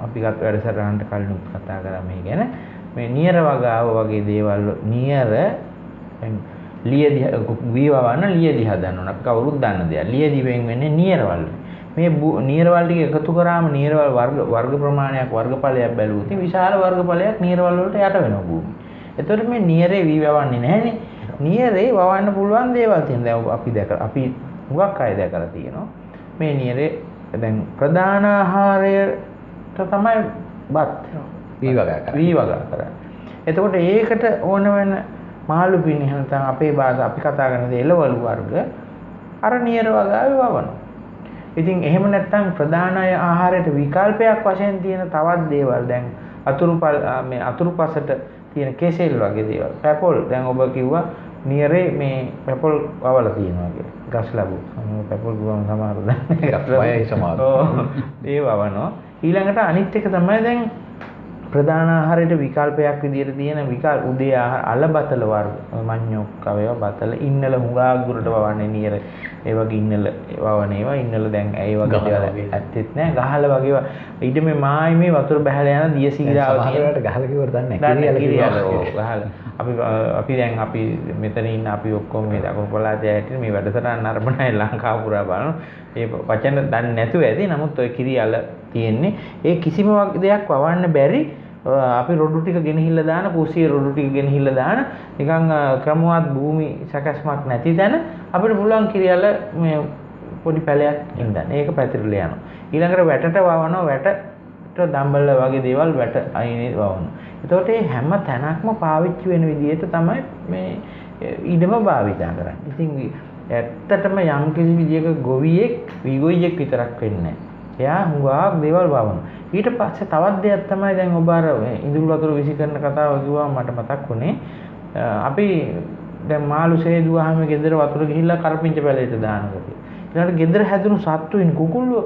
අපි ගත් වැඩසටහනට කලින් කතා කරා මේ ගැන මේ නියර වගාව වගේ දේවල් නියර ලියදි වීවවන්න ලියදි හදන්න ඕන. අපි කවුරුත් දන්න දෙයක්. ලියදි වෙන්නේ නියරවල. මේ නියරවල ටික එකතු කරාම නියරවල වර්ග ප්‍රමාණයක් වර්ගඵලයක් බැලුවොත් විශාල වර්ගඵලයක් නියරවල වලට යට වෙනවා භූමිය. එතකොට මේ නියරේ වීවවන්නේ නැහැනේ. නියරේ වවන්න පුළුවන් දේවල් තියෙනවා. දැන් අපි දැකලා අපි හුඟක් අය දැකලා තියෙනවා. මේ නියරේ දැන් ප්‍රධාන ආහාරයට තමයි බත් වී වගා කරන්නේ. එතකොට ඒකට ඕන වෙන මාළු පිණි නැත්නම් අපේ භාෂාව අපි කතා කරන දේ එළවලු වර්ග අර නියර වගාවේ වවනවා. ඉතින් එහෙම නැත්නම් ප්‍රධාන ආහාරයට විකල්පයක් වශයෙන් තියෙන තවත් දේවල් දැන් අතුරුපසට තියෙන කෙසෙල් වගේ දේවල්. පැපොල් දැන් ඔබ කිව්වා නියරේ මේ පැපොල් වවලා තියෙනවා කියලා. ගස් ලැබු. පැපොල් ගුවන් සමහර දැන් සමහර. ඒ වවනවා. ඊළඟට අනිත් එක තමයි දැන් ප්‍රධාන ආහාරයට විකල්පයක් විදිහට තියෙන උදේ ආහාර අලබතල වර්ග මඤ්ඤොක් කවේව බතල ඉන්නල හුඟා දුරට වවන්නේ නියර ඒ වගේ ඉන්නල වවන ඒවා ඉන්නල දැන් ඒ වගේ දේවල් ඇත්තෙත් නෑ ගහල වගේ ඊට මේ මායි මේ වතුර බහැලා යන දියසීරාව තියෙනට ගහල කිව්වට දන්නේ කිරියල ගහල අපි දැන් අපි මෙතන ඉන්න අපි ඔක්කොම මේ දකුණු පළාතේ ඇවිත් මේ වැඩසටහන අරබනයි ලංකාව පුරා බලන ඒ වචන දන්නේ නැතුව ඇති නමුත් ඔය කිරියල තියෙන්නේ ඒ කිසිම දෙයක් වවන්න බැරි අපි රොඩු ටික ගෙනහිල්ලා දාන කුසියේ රොඩු ටික ගෙනහිල්ලා දාන නිකන් ක්‍රමවත් භූමි සකස්මක් නැති තැන අපිට පුළුවන් කිරියල මේ පොඩි පැලයක් ඉඳන් ඒක පැතිරලා යනවා ඊළඟට වැටට වවනවා වැටට දම්බල වගේ දේවල් වැට අයිනේ වවනවා එතකොට මේ හැම තැනක්ම පාවිච්චි වෙන විදිහට තමයි මේ ඉඩම භාවිතා කරන්නේ ඉතින් ඇත්තටම යම් කිසි විදිහක ගොවියෙක් විගොයියෙක් විතරක් වෙන්නේ නැහැ එයා හුඟක් දේවල් වවනවා ඊට පස්සේ තවත් දෙයක් තමයි දැන් ඔබ අර ඉඳුල් වතුර විසි කරන කතාව කිව්වම මට මතක් වුණේ අපි දැන් මාළු සේදුවාම ගෙදර වතුර ගිහිල්ලා කරපිංච පැලේට දානවා ඊළඟට ගෙදර හැදුණු සත්තුයින් කුකුල්ලු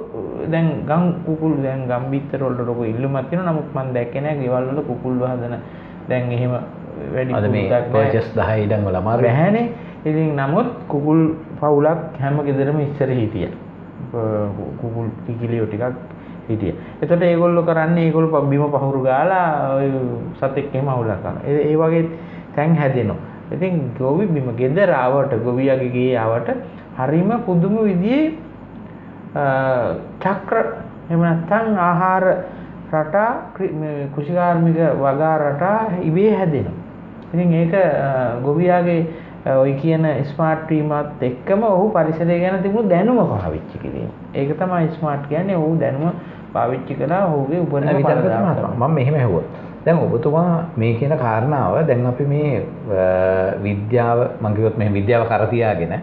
දැන් ගම් කුකුල්ලු දැන් ගම් බිත්තර වලට ලොකු ඉල්ලුමක් තියෙනවා නමුත් මම දැක්කේ නැහැ ගෙවල් වල කුකුල්ලු හදන දැන් එහෙම වැඩි අද මේ පර්චස් 10 ඉඩම් වල අමාරු නැහැනේ ඉතින් නමුත් කුකුල් පවුලක් හැම ගෙදරම ඉස්සර හිටියා කුකුල් කිකිලියෝ ටිකක් හිටිය. එතකොට ඒගොල්ලෝ කරන්නේ ඒගොල්ලෝ බිම පහුරු ගාලා ඔය සතෙක් එහෙම අවුලක් කරනවා. ඒ වගේ තැන් හැදෙනවා. ඉතින් ගොවි බිම ගෙදර ආවට ගොවියාගේ ගේ ආවට හරිම පුදුම විදිහේ චක්‍ර එහෙම නැත්නම් ආහාර රටා කෘෂිකාර්මික වගා රටා ඉබේ හැදෙනවා. ඉතින් ඒක ගොවියාගේ ඔය කියන ස්මාර්ට් වීමත් එක්කම ඔහු පරිසරය ගැන තිබුණු දැනුම පාවිච්චි කිරීම. ඒක තමයි ස්මාර්ට් කියන්නේ. ඔහු දැනුම පාවිච්චි කළා ඔහුගේ උපරිම පරිසරය. මම මෙහෙම ඇහුවා. දැන් ඔබතුමා මේ කියන කාරණාව දැන් අපි මේ විද්‍යාව මම කිව්වොත් මේ විද්‍යාව කර තියාගෙන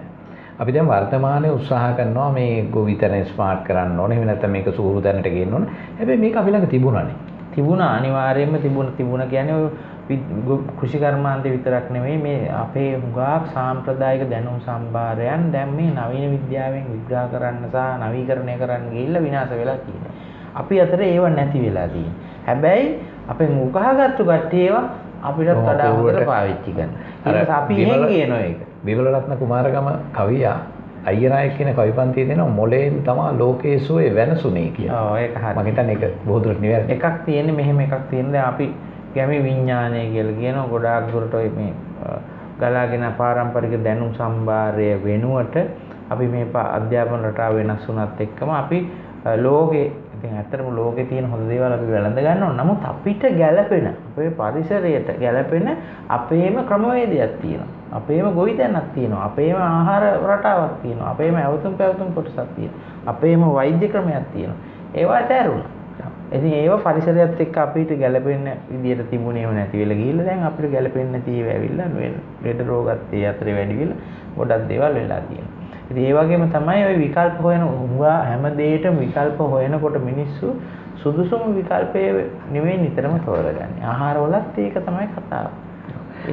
අපි දැන් වර්තමානයේ උත්සාහ කරනවා මේ ගොවිතැන ස්මාර්ට් කරන්න ඕනේ. එහෙම නැත්නම් මේක සූරු තැනට ගේන්න ඕනේ. හැබැයි මේක අපි ළඟ තිබුණානේ. තිබුණා අනිවාර්යයෙන්ම තිබුණ කියන්නේ කෘෂි කර්මාන්තය විතරක් නෙවෙයි මේ අපේ හුඟක් සාම්ප්‍රදායික දැනුම් සම්භාරයන් දැන් මේ නවීන විද්‍යාවෙන් විග්‍රහ කරන්න සහ නවීකරණය කරන්න ගිහිල්ලා විනාශ වෙලා තියෙනවා. අපි අතරේ ඒව නැති වෙලා තියෙනවා. හැබැයි අපෙන් උකහාගත්තු කට්ටිය ඒවා අපිටත් වඩා හොඳට පාවිච්චි කරනවා. ඒක අපි එහෙන් කියනවා ඒක. විමලරත්න කුමාරගම කවියා අයියනායක කියන කවිපන්තියේ දෙන මොලේන් තමයි ලෝකයේ සුවේ වෙනසුනේ කියලා. ඔව් ඒක හරි. මම හිතන්නේ ඒක බොහෝ දුරට නිවැරදි. එකක් තියෙන්නේ මෙහෙම එකක් තියෙනවා. දැන් අපි ගැමි විඥානය කියලා කියනවා ගොඩාක් දුරට ඔය මේ ගලාගෙන පාරම්පරික දැනුම් සම්භාරය වෙනුවට අපි මේ අධ්‍යාපන රටාව වෙනස් වුණත් එක්කම අපි ලෝකේ ඉතින් ඇත්තටම ලෝකේ තියෙන හොඳ දේවල් අපි වැළඳ ගන්න ඕන. නමුත් අපිට ගැළපෙන අපේ පරිසරයට ගැළපෙන අපේම ක්‍රමවේදයක් තියෙනවා. අපේම ගොවිතැනක් තියෙනවා. අපේම ආහාර රටාවක් තියෙනවා. අපේම ඇවතුම් පැවතුම් කොටසක් තියෙනවා. අපේම වෛද්‍ය ක්‍රමයක් තියෙනවා. ඒවා ඇතෑරුණා. ඉතින් ඒව පරිසරයත් එක්ක අපිට ගැළපෙන්න විදියට තිබුණේම නැති වෙලා ගිහිල්ලා දැන් අපිට ගැළපෙන්නේ නැති ඒවා ඇවිල්ලා ලෙඩ රෝගත් ඒ අතරේ වැඩි වෙලා ගොඩක් දේවල් වෙලා තියෙනවා. ඉතින් ඒ වගේම තමයි ওই විකල්ප හොයන උඹා හැම දෙයකටම විකල්ප හොයනකොට මිනිස්සු සුදුසුම විකල්පය නෙවෙයි නිතරම තෝරගන්නේ. ආහාරවලත් ඒක තමයි කතාව.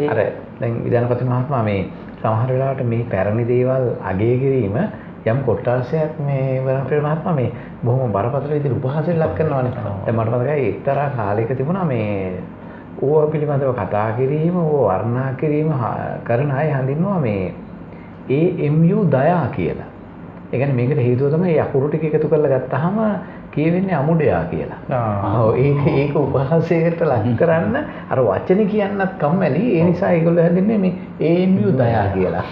අර දැන් විද්‍යානපති මහත්මයා මේ සමහර වෙලාවට මේ පැරණි දේවල් අගය කිරීම යම් කොටාසයක් මේ වරන්පිර මහත්මයා මේ බොහොම බරපතල විදිහට උපහාසයට ලක් කරනවානේ. දැන් මට මතකයි එක්තරා කාලයක තිබුණා මේ ඕවා පිළිබඳව කතා කිරීම, ඕවා වර්ණනා කිරීම කරන අය හඳින්නවා මේ AMU දයා කියලා. ඒ කියන්නේ මේකට හේතුව තමයි මේ අකුරු ටික එකතු කරලා ගත්තාම කියවෙන්නේ අමුඩයා කියලා. ආ. ඔව් ඒක උපහාසයකට ලක් කරන්න අර වචනේ කියන්නත් කම්මැලි. ඒ නිසා ඒගොල්ලෝ හැදෙන්නේ මේ ANU දයා කියලා.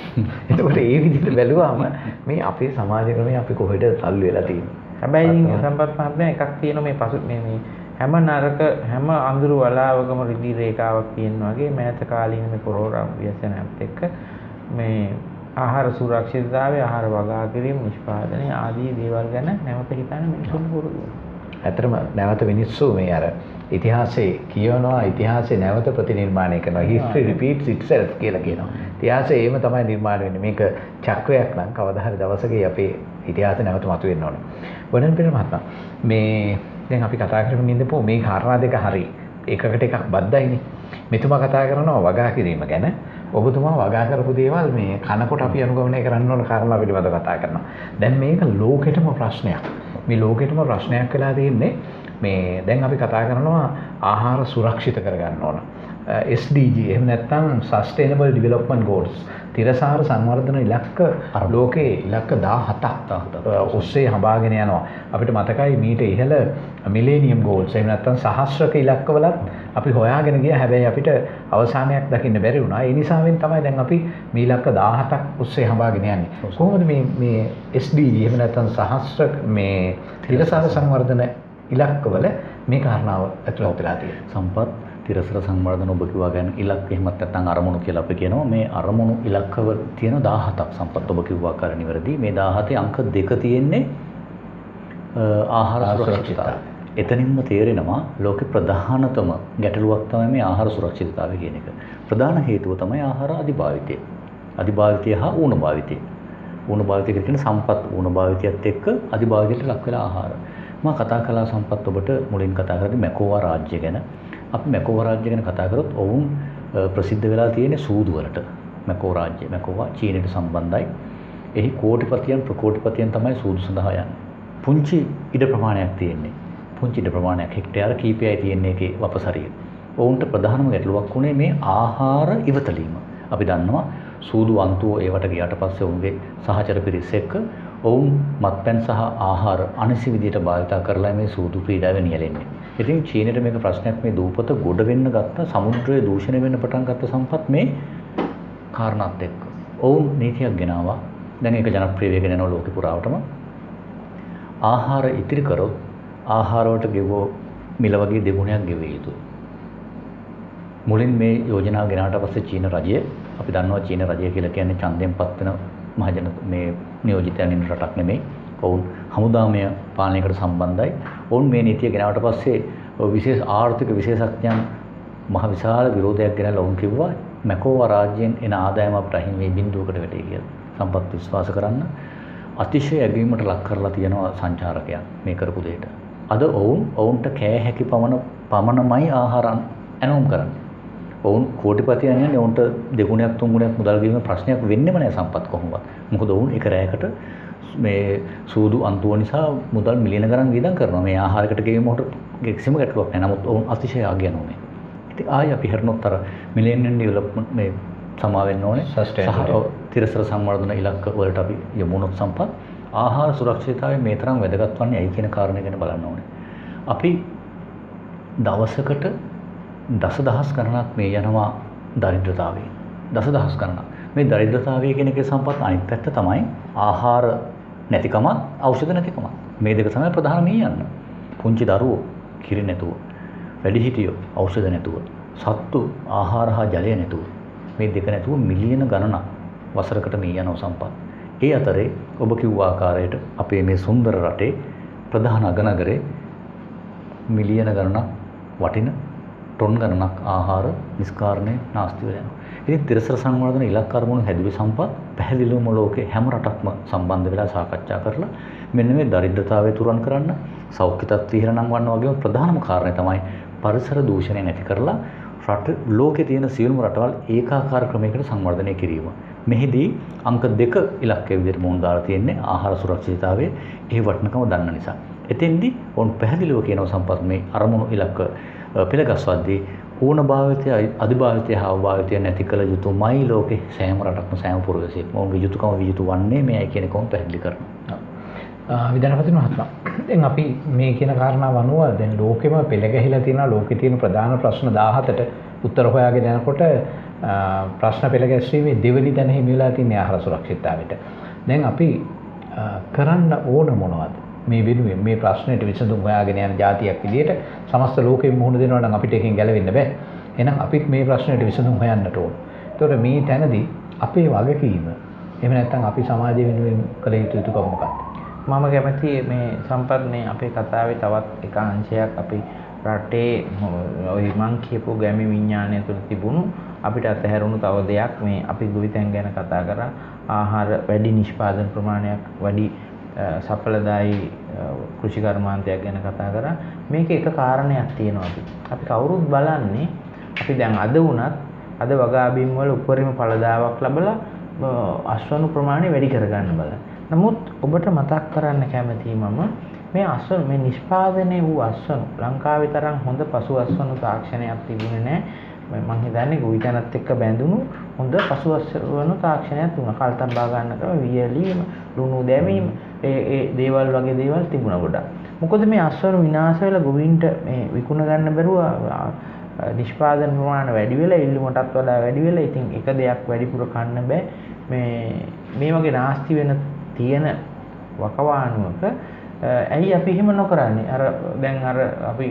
එතකොට ඒ විදිහට බැලුවාම මේ අපේ සමාජ ක්‍රමයේ අපි කොහෙද තල්ලු වෙලා තියෙන්නේ. හැබැයි සම්පත් මහත්මයා එකක් තියෙනවා මේ පසු මේ හැම නරක හැම අඳුරු වලාවකම රිදී රේඛාවක් තියෙනවා වගේ මෑත කාලීන මේ කොරෝනා ව්‍යසනයත් එක්ක මේ ආහාර සුරක්ෂිතතාවය ආහාර වගා කිරීම නිෂ්පාදනය ආදී දේවල් ගැන නැවත හිතන්න මිනිසුන් පුරුදු වෙනවා. ඇත්තටම නැවත මිනිස්සු මේ අර ඉතිහාසයේ කියවනවා ඉතිහාසයේ නැවත ප්‍රතිනිර්මාණය කරනවා history repeats itself කියලා කියනවා. ඉතිහාසය එහෙම තමයි නිර්මාණය වෙන්නේ. මේක චක්‍රයක් නම් කවදා හරි දවසක අපේ ඉතිහාසය නැවත මතුවෙන්න ඕනේ. වඩන් පිළ මහත්මයා මේ දැන් අපි කතා කරමින් ඉඳපුවා මේ කාරණා දෙක හරි එකකට එකක් බද්ධයිනේ. මෙතුමා කතා කරනවා වගා කිරීම ගැන. ඔබතුමා වගා කරපු දේවල් මේ කනකොට අපි අනුගමනය කරන්න ඕන කාරණා පිළිබඳව කතා කරනවා. දැන් මේක ලෝකෙටම ප්‍රශ්නයක්. මේ ලෝකෙටම ප්‍රශ්නයක් වෙලා තියෙන්නේ මේ දැන් අපි කතා කරනවා ආහාර සුරක්ෂිත කරගන්න ඕන. SDG එහෙම නැත්නම් Sustainable Development Goals තිරසාර සංවර්ධන ඉලක්ක ලෝකේ ඉලක්ක 17ක් ඔස්සේ හඹාගෙන යනවා. අපිට මතකයි මීට ඉහළ මිලේනියම් ගෝල්ස් එහෙම නැත්නම් සහස්‍රක ඉලක්කවලත් අපි හොයාගෙන ගියා. හැබැයි අපිට අවසානයක් දකින්න බැරි වුණා. ඒ නිසාවෙන් තමයි දැන් අපි මේ ඉලක්ක 17ක් ඔස්සේ හඹාගෙන යන්නේ. කොහොමද මේ SDG එහෙම නැත්නම් සහස්‍රක මේ තිරසාර සංවර්ධන ඉලක්කවල මේ කාරණාව ඇතුළත් වෙලා තියෙනවා. සම්පත් තිරසර සංවර්ධන ඔබ කිව්වා ගැන ඉලක්ක එහෙමත් නැත්නම් අරමුණු කියලා අපි කියනවා. මේ අරමුණු ඉලක්කවල තියෙන 17ක් සම්පත් ඔබ කිව්වා කාර නිවැරදි. මේ 17 අංක 2 තියෙන්නේ ආහාර සුරක්ෂිතතාවය. එතනින්ම තේරෙනවා ලෝකේ ප්‍රධානතම ගැටලුවක් තමයි මේ ආහාර සුරක්ෂිතතාවය කියන එක. ප්‍රධාන හේතුව තමයි ආහාර අධිභාවිතය. අධිභාවිතය හා ඌණ භාවිතය. ඌණ භාවිතය කියන සම්පත් ඌණ භාවිතයත් එක්ක අධිභාවිතයට ලක් වෙලා ආහාර. මම කතා කළා සම්පත් ඔබට මුලින් කතා කරද්දී මැකෝවා රාජ්‍ය ගැන. අපි මැකෝවා රාජ්‍ය ගැන කතා කරොත් ඔවුන් ප්‍රසිද්ධ වෙලා තියෙන්නේ සූදු වලට. මැකෝ රාජ්‍ය මැකෝවා චීනයට සම්බන්ධයි. එහි කෝටිපතියන් ප්‍රකෝටිපතියන් තමයි සූදු සඳහා යන්නේ. පුංචි ඉඩ ප්‍රමාණයක් තියෙන්නේ. පුංචි ඉඩ ප්‍රමාණයක් හෙක්ටයාර කීපයයි තියෙන්නේ ඒකේ වපසරිය. ඔවුන්ට ප්‍රධානම ගැටලුවක් උනේ මේ ආහාර ඉවතලීම. අපි දන්නවා සූදු අන්තුව ඒවට ගියාට පස්සේ ඔවුන්ගේ සහචර පිරිස එක්ක ඔවුන් මත්පැන් සහ ආහාර අනිසි විදිහට භාවිත කරලා මේ සූදු ක්‍රීඩාව නියැලෙන්නේ. ඉතින් චීනයට මේක ප්‍රශ්නයක් මේ දූපත ගොඩ වෙන්න ගත්ත සමුද්‍රයේ දූෂණය වෙන්න පටන් ගත්ත සම්පත් මේ කාරණාත් එක්ක. ඔවුන් නීතියක් ගෙනාවා. දැන් ඒක ජනප්‍රිය වෙගෙන යනවා ලෝකෙ පුරාවටම. ආහාර ඉතිරි කරොත් ආහාර වලට ගෙවෝ මිල වගේ දෙගුණයක් ගෙවිය යුතුයි. මුලින් මේ යෝජනාව ගෙනාවට පස්සේ චීන රජය අපි දන්නවා චීන රජය කියලා කියන්නේ ඡන්දයෙන් පත් වෙන මහජන මේ නියෝජිතයන් ඉන්න රටක් නෙමෙයි. ඔවුන් හමුදාමය පාලනයකට සම්බන්ධයි. ඔවුන් මේ නීතිය ගෙනාවට පස්සේ විශේෂ ආර්ථික විශේෂඥයන් මහ විශාල විරෝධයක් ගෙනල්ලා ඔවුන් කිව්වා මැකෝවා රාජ්‍යයෙන් එන ආදායම අපට අහිමි වෙයි බිඳුවකට වැටේ කියලා. සම්පත් විශ්වාස කරන්න අතිශය ඇගීමට ලක් කරලා තියෙනවා සංචාරකයන් මේ කරපු දෙයට. අද ඔවුන්ට කෑ හැකි පමණමයි ආහාර ඇනවුම් කරන්නේ. ඔවුන් කෝටිපතියන් යන්නේ ඔවුන්ට දෙගුණයක් තුන්ගුණයක් මුදල් ගෙවීම ප්‍රශ්නයක් වෙන්නෙම නැහැ සම්පත් කොහොමවත්. මොකද ඔවුන් එක රැයකට මේ සූදු අන්තුව නිසා මුදල් මිලියන ගණන් වියදම් කරනවා. මේ ආහාරයකට ගෙවීමකට කිසිම ගැටලුවක් නැහැ. නමුත් ඔවුන් අතිශය ආගයනෝනේ. ඉතින් ආයෙ අපි හරනොත් අර මිලේනියම් ඩෙවලොප්මන්ට් මේ සමා වෙන්න ඕනේ. තිරසර සංවර්ධන ඉලක්ක වලට අපි යමුනොත් සම්පත් ආහාර සුරක්ෂිතතාවය මේ තරම් වැදගත් වන්නේ ඇයි කියන කාරණය ගැන බලන්න ඕනේ. අපි දවසකට දසදහස් ගණනක් මේ යනවා දරිද්‍රතාවයෙන්. දසදහස් ගණනක්. මේ දරිද්‍රතාවය කියන එකේ සම්පත් අනිත් පැත්ත තමයි ආහාර නැතිකමත් ඖෂධ නැතිකමත්. මේ දෙක තමයි ප්‍රධාන මේ යන්න. පුංචි දරුවෝ කිරි නැතුව, වැඩිහිටියෝ ඖෂධ නැතුව, සත්තු ආහාර හා ජලය නැතුව මේ දෙක නැතුව මිලියන ගණනක් වසරකට මේ යනවා සම්පත්. ඒ අතරේ ඔබ කිව්ව ආකාරයට අපේ මේ සුන්දර රටේ ප්‍රධාන අගනගරේ මිලියන ගණනක් වටින ටොන් ගණනක් ආහාර නිස්කාරණය නාස්ති වෙලා යනවා. ඉතින් තිරසර සංවර්ධන ඉලක්ක අරමුණු හැදුවේ සම්පත් පැහැදිලිවම ලෝකේ හැම රටක්ම සම්බන්ධ වෙලා සාකච්ඡා කරලා මෙන්න මේ දරිද්‍රතාවය තුරන් කරන්න සෞඛ්‍ය තත්ත්වය ඉහළ නංවන්න වගේම ප්‍රධානම කාරණය තමයි පරිසර දූෂණය නැති කරලා රට ලෝකේ තියෙන සියලුම රටවල් ඒකාකාර ක්‍රමයකට සංවර්ධනය කිරීම. මෙහිදී අංක 2 ඉලක්කයේ විදිහට මොන දාලා තියෙන්නේ ආහාර සුරක්ෂිතතාවයේ ඒ වටිනකම දන්න නිසා. එතෙන්දී ඔවුන් පැහැදිලිව කියනවා සම්පත් මේ අරමුණු ඉලක්ක පෙළගස්වද්දී ඌණ භාවිතය අධිභාවිතය හා භාවිතය නැති කළ යුතුමයි ලෝකේ සෑම රටක්ම සෑම පුරවැසියෙක්ම ඔවුන්ගේ යුතුයකම විය යුතු වන්නේ මේයි කියන එක උන් පැහැදිලි කරනවා. විධානපති මහත්මයා දැන් අපි මේ කියන කාරණාව අනුව දැන් ලෝකෙම පෙළ ගැහිලා තියෙනවා ලෝකේ තියෙන ප්‍රධාන ප්‍රශ්න 17ට උත්තර හොයාගෙන යනකොට ප්‍රශ්න පෙළ ගැස්වීමේ දෙවෙනි තැන හිමි වෙලා තියෙන ආහාර සුරක්ෂිතතාවයට. දැන් අපි කරන්න ඕන මොනවද? මේ වෙනුවෙන් මේ ප්‍රශ්නෙට විසඳුම් හොයාගෙන යන જાතියක් විදිහට සමස්ත ලෝකෙම මුහුණ දෙනවා නම් අපිට එකෙන් ගැලවෙන්න බෑ. එහෙනම් අපිත් මේ ප්‍රශ්නෙට විසඳුම් හොයන්නට ඕන. ඒතකොට මේ තැනදී අපේ වගකීම එහෙම නැත්නම් අපි සමාජය වෙනුවෙන් කළ යුතු යුතුකම මොකක්ද? මම කැමති මේ සම්පත් මේ අපේ කතාවේ තවත් එක අංශයක් අපි රටේ ওই මං කියපු ගැමි විඥානය තුළ තිබුණු අපිට අතහැරුණු තව දෙයක් මේ අපි ගොවිතැන් ගැන කතා කරා ආහාර වැඩි නිෂ්පාදන ප්‍රමාණයක් වැඩි සඵලදායී කෘෂි කර්මාන්තයක් ගැන කතා කරා මේක එක කාරණයක් තියෙනවා අපි කවුරුත් බලන්නේ අපි දැන් අද වුණත් අද වගාබිම් වල උපරිම ඵලදාවක් ලැබලා අස්වනු ප්‍රමාණය වැඩි කරගන්න බලන්න. නමුත් ඔබට මතක් කරන්න කැමතියි මම මේ අස්වනු මේ නිෂ්පාදනය වූ අස්වනු ලංකාවේ තරම් හොඳ පසු අස්වනු තාක්ෂණයක් තිබුණේ නැහැ. මම හිතන්නේ ගොවිතැනත් එක්ක බැඳුණු හොඳ පසු අස්වනු තාක්ෂණයක් තුන කල්තබා ගන්න ක්‍රම වියලීම ලුණු දැමීම ඒ දේවල් වගේ දේවල් තිබුණා ගොඩක්. මොකද මේ අස්වනු විනාශ වෙලා ගොවින්ට මේ විකුණ ගන්න බැරුව නිෂ්පාදන ප්‍රමාණය වැඩි වෙලා ඉල්ලුමටත් වඩා වැඩි වෙලා ඉතින් එක දෙයක් වැඩිපුර කන්න බෑ. මේ වගේ නාස්ති වෙන තියෙන වකවානුවක ඇයි අපි එහෙම නොකරන්නේ? දැන් අපි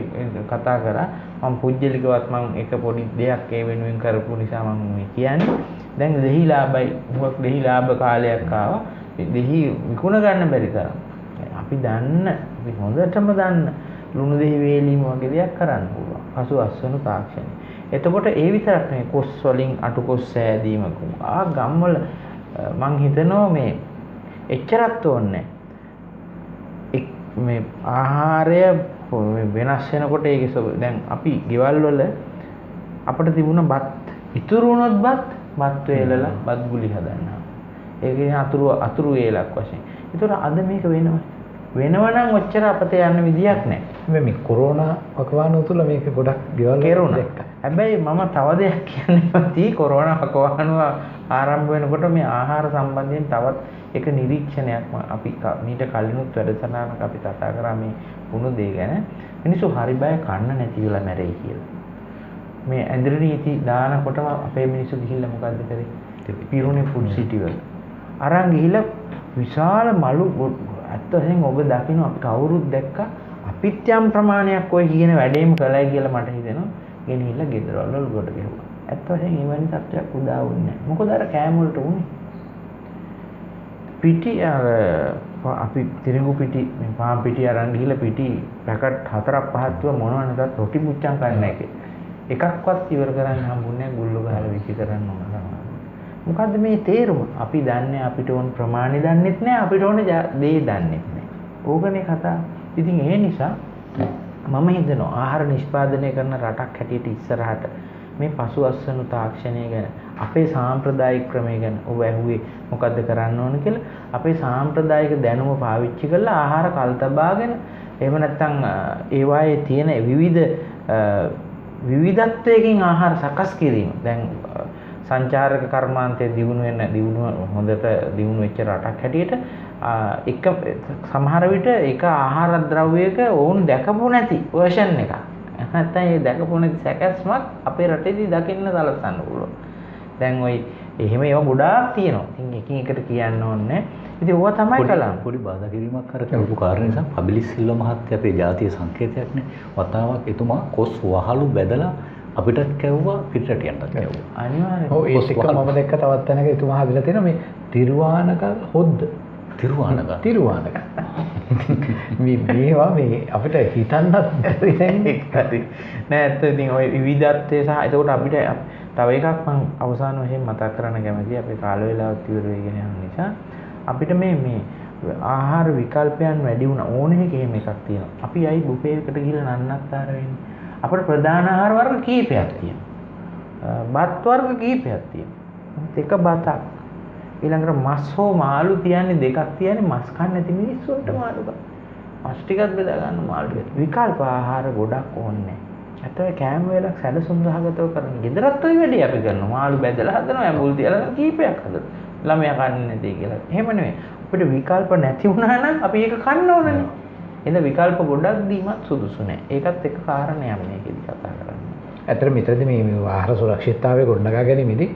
කතා කරා මම පුජ්‍යලිකවත් මම එක පොඩි දෙයක් ඒ වෙනුවෙන් කරපු නිසා මම මේ කියන්නේ. දැන් දෙහි ලාභයි මුවක් දෙහි ලාභ කාලයක් ආවා. දෙහි විකුණ ගන්න බැරි තරම්. අපි හොඳටම දන්න ලුණු දෙහි වේලීම වගේ දෙයක් කරන්න පුළුවන්. පසු අස්වනු තාක්ෂණය. එතකොට ඒ විතරක් නෙවෙයි කොස් වලින් අටු කොස් සෑදීම ගම්වල මං හිතනවා මේ එච්චරත් ඕනේ මේ ආහාරය වෙනස් වෙනකොට ඒක දැන් අපි ගෙවල් වල අපිට තිබුණ බත් ඉතුරු වුණොත් බත් වේලලා බත් ගුලි හදන්නවා. ඒකේ අතුරු වේලක් වශයෙන්. ඒතර අද මේක වෙනවනම් ඔච්චර අපත යන්න විදියක් නැහැ. මේ කොරෝනා වකවානුව තුළ මේක ගොඩක් ගෙවල් කෙරුණා. හැබැයි මම තව දෙයක් කියන්නේ කොරෝනා වකවානුව ආරම්භ වෙනකොට මේ ආහාර සම්බන්ධයෙන් තවත් එක නිරීක්ෂණයක් අපි මීට කලිනුත් වැඩසටහනක අපි කතා කරා මේ වුණු දේ ගැන. මිනිස්සු හරි බය කන්න නැති වෙලා මැරෙයි කියලා. මේ ඇඳිරි නීති දානකොටම අපේ මිනිස්සු ගිහිල්ලා මොකද්ද කරේ? පිරුණේ ෆුඩ් සිටි වල. අරන් ගිහිල්ලා විශාල මලු ඇත්ත වශයෙන් ඔබ දකින්න අපි කවුරුත් දැක්කා අපිත් යම් ප්‍රමාණයක් ඔය කියන වැඩේම කළයි කියලා මට හිතෙනවා. ගෙනහිල්ලා ගෙදරවල ගොඩ ගැහුවා. ඇත්ත වශයෙන් එවැනි තත්ත්වයක් උදා වුණේ නැහැ. මොකද අර කෑම වලට උනේ පිටි අපි තිරිඟු පිටි මේ පාන් පිටි අරන් ගිහලා පිටි පැකට් 4ක් 5ක් තුව මොනවා නැතත් රොටි මුච්චම් කන්න එකේ එකක්වත් ඉවර කරන්න හම්බුන්නේ නැහැ. ගුල්ල ගහලා විසි කරන්න ඕන තමයි. මොකද්ද මේ තේරුම? අපි දන්නේ අපිට ඕන ප්‍රමාණය දන්නෙත් නැහැ. අපිට ඕන දේ දන්නෙත් නැහැ. ඕකනේ කතාව. ඉතින් ඒ නිසා මම හිතනවා ආහාර නිෂ්පාදනය කරන රටක් හැටියට ඉස්සරහට මේ පසු අස්වනු තාක්ෂණය ගැන අපේ සාම්ප්‍රදායික ක්‍රමය ගැන ඔබ ඇහුවේ මොකද්ද කරන්න ඕන කියලා අපේ සාම්ප්‍රදායික දැනුම පාවිච්චි කරලා ආහාර කල්තබාගෙන එහෙම නැත්නම් ඒවායේ තියෙන විවිධත්වයකින් ආහාර සකස් කිරීම. දැන් සංචාරක කර්මාන්තයේ දියුණුව හොඳට දියුණු වෙච්ච රටක් හැටියට එක සමහර විට එක ආහාර ද්‍රව්‍යයක ඕන් දැකපු නැති වර්ෂන් එකක්. නැත්නම් ඒ දැකපු නැති සැකස්මක් අපේ රටේදී දකින්න සලස්සන්න පුළුවන්. දැන් ওই එහෙම ඒවා ගොඩාක් තියෙනවා. ඉතින් එකින් එකට කියන්න ඕනේ. ඉතින් ඕවා තමයි කලන්නේ. පොඩි බාධා කිරීමක් කරපු කාරණේ නිසා පබිලිස් සිල්වා මහත්තයා අපේ ජාතිය සංකේතයක් නේ. වතාවක් එතුමා කොස් වහලු බැදලා අපිටත් කැවුවා පිටරටියන්ටත් කැවුවා. අනිවාර්යයෙන්. ඔව් ඒක මම දැක්ක තවත් තැනක එතුමා හදලා තියෙනවා මේ තිරුවානක හොද්ද. තිරුවානක. මේවා මේ අපිට හිතන්නත් බැරි දැන් හරි. නෑ ඇත්ත ඉතින් ওই විවිධත්වය සහ එතකොට අපිට තව එකක් මම අවසාන වශයෙන් මතක් කරන්න කැමතියි අපේ කාල වේලාවත් ඉවර වෙගෙන යන නිසා අපිට මේ ආහාර විකල්පයන් වැඩි වුණ ඕනේ එහෙම එකක් තියෙනවා. අපි අයි බුෆේ එකට ගිහලා නන්නත්තර වෙන්නේ. අපිට ප්‍රධාන ආහාර වර්ග කීපයක් තියෙනවා. බත් වර්ග කීපයක් තියෙනවා. එක බතක්. ඊළඟට මස් හෝ මාළු තියන්නේ දෙකක් තියන්නේ මස් කන්න නැති මිනිස්සුන්ට මාළු ගන්න. මස් ටිකක් බෙදා ගන්න මාළු ටික. විකල්ප ආහාර ගොඩක් ඕනේ. ඇත්තට කෑම වේලක් සැලසුම් සහගතව කරන. ගෙදරත් ওই වැඩේ අපි කරනවා. මාළු බෙදලා හදනවා, ඇඹුල් තියලා කීපයක් හදනවා. ළමයා කන්නේ නැති කියලා. එහෙම නෙවෙයි. අපිට විකල්ප නැති වුණා නම් අපි ඒක කන්න ඕනනේ. එහෙනම් විකල්ප ගොඩක් දීමත් සුදුසු නෑ. ඒකත් එක කාරණයක් මේකෙදි කතා කරන්නේ. ඇත්තට මෙතනදී මේ ආහාර සුරක්ෂිතතාවය ගොඩනගා ගැනීමේදී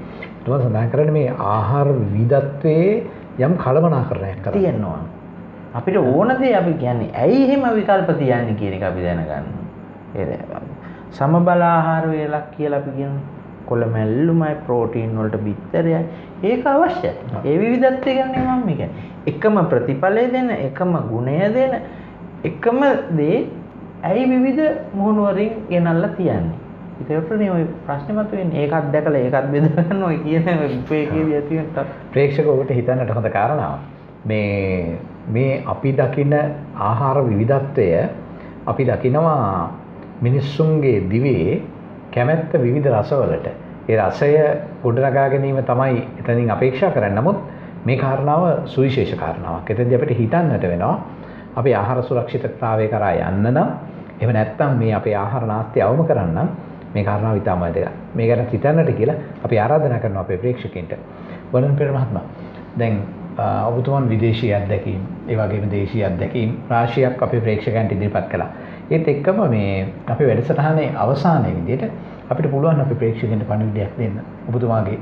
තමයි සඳහන් කරන්නේ මේ ආහාර විවිධත්වයේ යම් කළමනාකරණයක් කරන්න තියෙනවා. අපිට ඕන දේ අපි කියන්නේ ඇයි එහෙම විකල්ප තියන්නේ කියන එක අපි දැනගන්න. සමබල ආහාර වේලක් කියලා අපි කියනවා. කොළමැල්ලුමයි ප්‍රෝටීන් වලට බිත්තරයයි ඒක අවශ්‍යයි. ඒ විවිධත්වය ගැන මම කියන්නේ. එකම ප්‍රතිඵලය දෙන, එකම ගුණය දෙන, එකම දේ ඇයි විවිධ මොහොනවරින් ගෙනල්ලා තියන්නේ. ඒකට නේ ওই ප්‍රශ්නේ මතුවෙන්නේ. ඒකත් දැකලා ඒකත් බෙදා ගන්න ඔය කියන උපේකේදී ඇති වෙන ප්‍රේක්ෂකවකට හිතන්නට හොඳ කාරණාවක්. මේ අපි දකින ආහාර විවිධත්වය අපි දකිනවා මිනිස්සුන්ගේ දිවේ කැමැත්ත විවිධ රසවලට. ඒ රසය ගොඩනගා ගැනීම තමයි එතනින් අපේක්ෂා කරන්නේ. නමුත් මේ කාරණාව සුවිශේෂ කාරණාවක්. එතෙන්දී අපිට හිතන්නට වෙනවා අපි ආහාර සුරක්ෂිතතාවය කරා යන්න නම් එහෙම නැත්නම් මේ අපේ ආහාර නාස්ති අවම කරන්න නම් මේ කාරණාව ඉතාම වැදගත්. මේ ගැන හිතන්නට කියලා අපි ආරාධනා කරනවා අපේ ප්‍රේක්ෂකයන්ට. වරන් පෙර මහත්මයා. දැන් ඔබතුමන් විදේශීය අත්දැකීම්, ඒ වගේම දේශීය අත්දැකීම් රාශියක් අපේ ප්‍රේක්ෂකයන්ට ඉදිරිපත් කළා. ඒත් එක්කම මේ අපේ වැඩසටහනේ අවසානයේ විදිහට අපිට පුළුවන් අපේ ප්‍රේක්ෂකයන්ට පණිවිඩයක් දෙන්න. ඔබතුමාගේ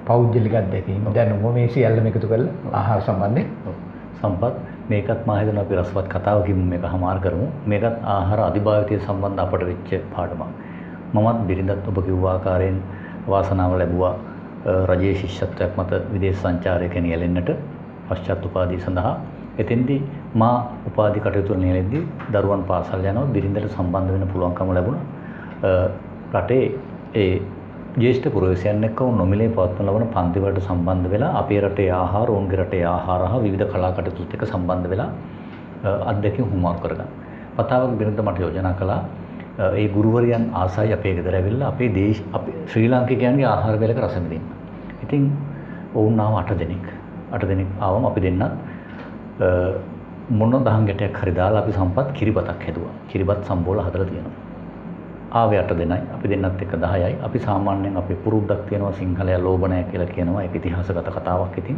පෞද්ගලික අත්දැකීම් දැනුම මේ සියල්ලම එකතු කරලා ආහාර සම්බන්ධයෙන් සම්පත් මේකත් මා හිතනවා අපි රසවත් කතාවකින් මේක හමාර කරමු. මේකත් ආහාර අධිභාවිතය සම්බන්ධ අපට වෙච්ච පාඩමක්. මමත් බිරිඳත් ඔබ කිව්ව ආකාරයෙන් වාසනාව ලැබුවා රජයේ ශිෂ්‍යත්වයක් මත විදේශ සංචාරයක නියැලෙන්නට පශ්චාත් උපාධිය සඳහා. එතෙන්දී මා උපාධි කටයුතු නියැලෙද්දී දරුවන් පාසල් යනවා බිරිඳට සම්බන්ධ වෙන්න පුළුවන්කම ලැබුණා. රටේ ඒ ජ්‍යෙෂ්ඨ පුරවැසියන් එක්ක නොමිලේ පවත්වන ලබන පන්ති වලට සම්බන්ධ වෙලා අපේ රටේ ආහාර, ඔවුන්ගේ රටේ ආහාර හා විවිධ කලා කටයුතුත් එක්ක සම්බන්ධ වෙලා අත්දැකීම් හුමාරු කරගන්න. වතාවක් බිරිඳ මට යෝජනා කළා ඒ ගුරුවරයන් ආසයි අපේ ගෙදර ඇවිල්ලා අපේ ශ්‍රී ලාංකිකයන්ගේ ආහාර වේලක රස විඳින්න. ඉතින් ඔවුන් ආව 8 දෙනෙක්. 8 දෙනෙක් ආවම අපි දෙන්නත් මොන දහම් ගැටයක් හරි දාලා අපි සම්පත් කිරිබතක් හැදුවා. කිරිබත් සම්බෝල හදලා තියෙනවා. ආවේ 8 දෙනයි. අපි දෙන්නත් එක්ක 10යි. අපි සාමාන්‍යයෙන් අපේ පුරුද්දක් තියෙනවා සිංහලයා ලෝභ නැහැ කියලා කියනවා. ඒක ඉතිහාසගත කතාවක්. ඉතින්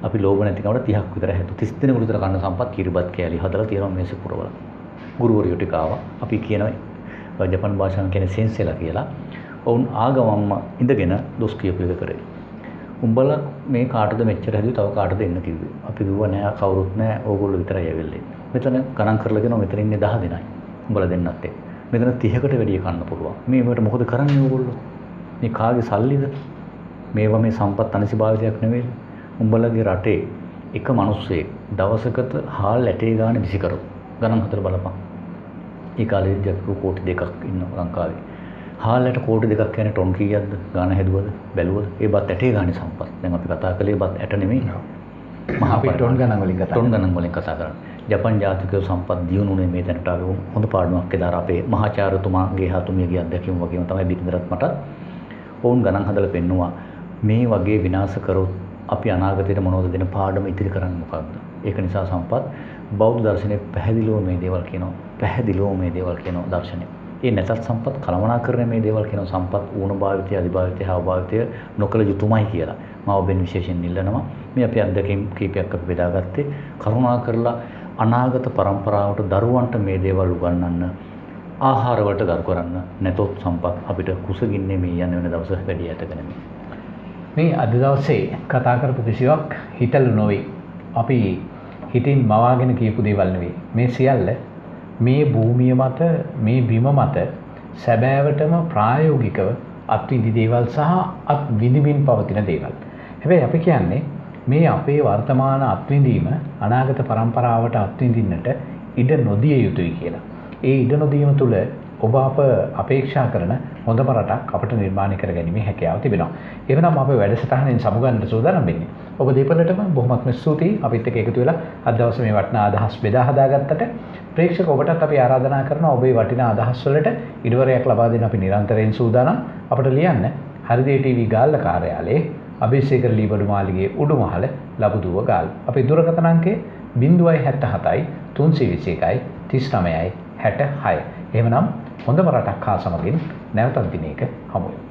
අපි ලෝභ නැති කමට 30ක් විතර හැදුවා. 30 දිනකට විතර කන්න සම්පත් කිරිබත් කෑලි හදලා තියෙනවා මේසෙ පුරවල. ගුරුවරයෝ ටික ආවා. අපි කියනවා ජපන් භාෂාවෙන් කියන්නේ සෙන්සෙලා කියලා. ඔවුන් ආගමම්ම ඉඳගෙන දොස් කියපු එක කරේ. උඹලා මේ කාටද මෙච්චර හැදුවේ තව කාටද එන්න කිව්වේ. අපි කිව්වා නෑ කවුරුත් නෑ ඕගොල්ලෝ විතරයි ඇවිල්ලා ඉන්නේ. මෙතන ගණන් කරලා කියනවා මෙතන ඉන්නේ 10 දෙනයි. උඹලා දෙන්නත් එක්ක. මෙතන 30කට වැඩිය කන්න පුළුවන්. මේවට මොකද කරන්නේ ඕගොල්ලෝ? මේ කාගේ සල්ලිද? මේවා මේ සම්පත් අනිසිභාවිතයක් නෙවෙයි. උඹලගේ රටේ එක මිනිස්සෙක් දවසකට හාල් ඇටේ ගානේ විසි කරව. ගණන් හතර බලපන්. ඒ කාලේ ජප්පු කෝටි දෙකක් ඉන්නවා ලංකාවේ. හාල්ලට කෝටි දෙකක් කියන්නේ ටොන් කීයක්ද? ගාන හැදුවද? බැලුවද? ඒ බත් ඇටේ ගානේ සම්පත්. දැන් අපි කතා කළේ බත් ඇට නෙමෙයි. මහා අපි ටොන් ගණන් වලින් කතා ටොන් ගණන් වලින් කතා කරන්නේ. ජපන් ජාතිකයෝ සම්පත් දියුණුනේ මේ දැනට ආව හොඳ පාඩමක් එදාර අපේ මහාචාර්යතුමාගේ හතුමියගේ අත්දැකීම වගේම තමයි බිරිඳරත් මටත් වුන් ගණන් හදලා පෙන්නවා මේ වගේ විනාශ කරොත් අපි අනාගතයට මොනවද දෙන පාඩම ඉතිරි කරන්නේ මොකක්ද? ඒක නිසා සම්පත් බෞද්ධ දර්ශනයේ පැහැදිලිව මේ දේවල් කියනවා. පැහැදිලිව මේ දේවල් කියනවා දර්ශනය. ඒ නැතත් සම්පත් කළමනාකරණය මේ දේවල් කියනවා සම්පත් ඌනභාවිතය, අධිභාවිතය, හාවභාවිතය නොකළ යුතුමයි කියලා. මම ඔබෙන් විශේෂයෙන් ඉල්ලනවා. මේ අපි අත්දැකීම් කීපයක් අපි බෙදාගත්තේ කරුණාකරලා අනාගත පරම්පරාවට දරුවන්ට මේ දේවල් උගන්වන්න ආහාර වලට ගරු කරන්න නැතොත් සම්පත් අපිට කුසගින්නේ මේ යන වෙන දවස වැඩි ඇතගෙන මේ අද දවසේ කතා කරපු කිසිවක් හිතලු නොවේ. අපි හිතින් මවාගෙන කියපු දේවල් නෙවෙයි. මේ සියල්ල මේ භූමිය මත මේ බිම මත සැබෑවටම ප්‍රායෝගිකව අත්විඳි දේවල් සහ අත්විඳිමින් පවතින දේවල්. හැබැයි අපි කියන්නේ මේ අපේ වර්තමාන අත්විඳීම අනාගත පරම්පරාවට අත්විඳින්නට ඉඩ නොදිය යුතුයි කියලා. ඒ ඉඩ නොදීම තුළ ඔබ අප අපේක්ෂා කරන හොඳම රටක් අපට නිර්මාණය කර ගැනීමේ හැකියාව තිබෙනවා. එවනම් අපේ වැඩසටහනෙන් සමුගන්නට සූදානම් වෙන්නේ. ඔබ දෙපළටම බොහොමත්ම ස්තුතියි අපිත් එක්ක එකතු වෙලා අද දවසේ මේ වටිනා අදහස් බෙදා හදාගත්තට. ප්‍රේක්ෂක ඔබටත් අපි ආරාධනා කරනවා ඔබේ වටිනා අදහස් වලට ඉඩවරයක් ලබා දෙන්න අපි නිරන්තරයෙන් සූදානම්. අපට ලියන්න හරිදේ ටීවී ගාල්ල කාර්යාලයේ අබේසේකර ලීබඩු මාලිගයේ උඩුමහල ලබුදුව ගාල්ල. අපේ දුරකථන අංකය 077යි 321යි 39යි 66. එහෙමනම් හොඳම රටක් හා සමගින් නැවතත් දිනයක හමු වෙමු.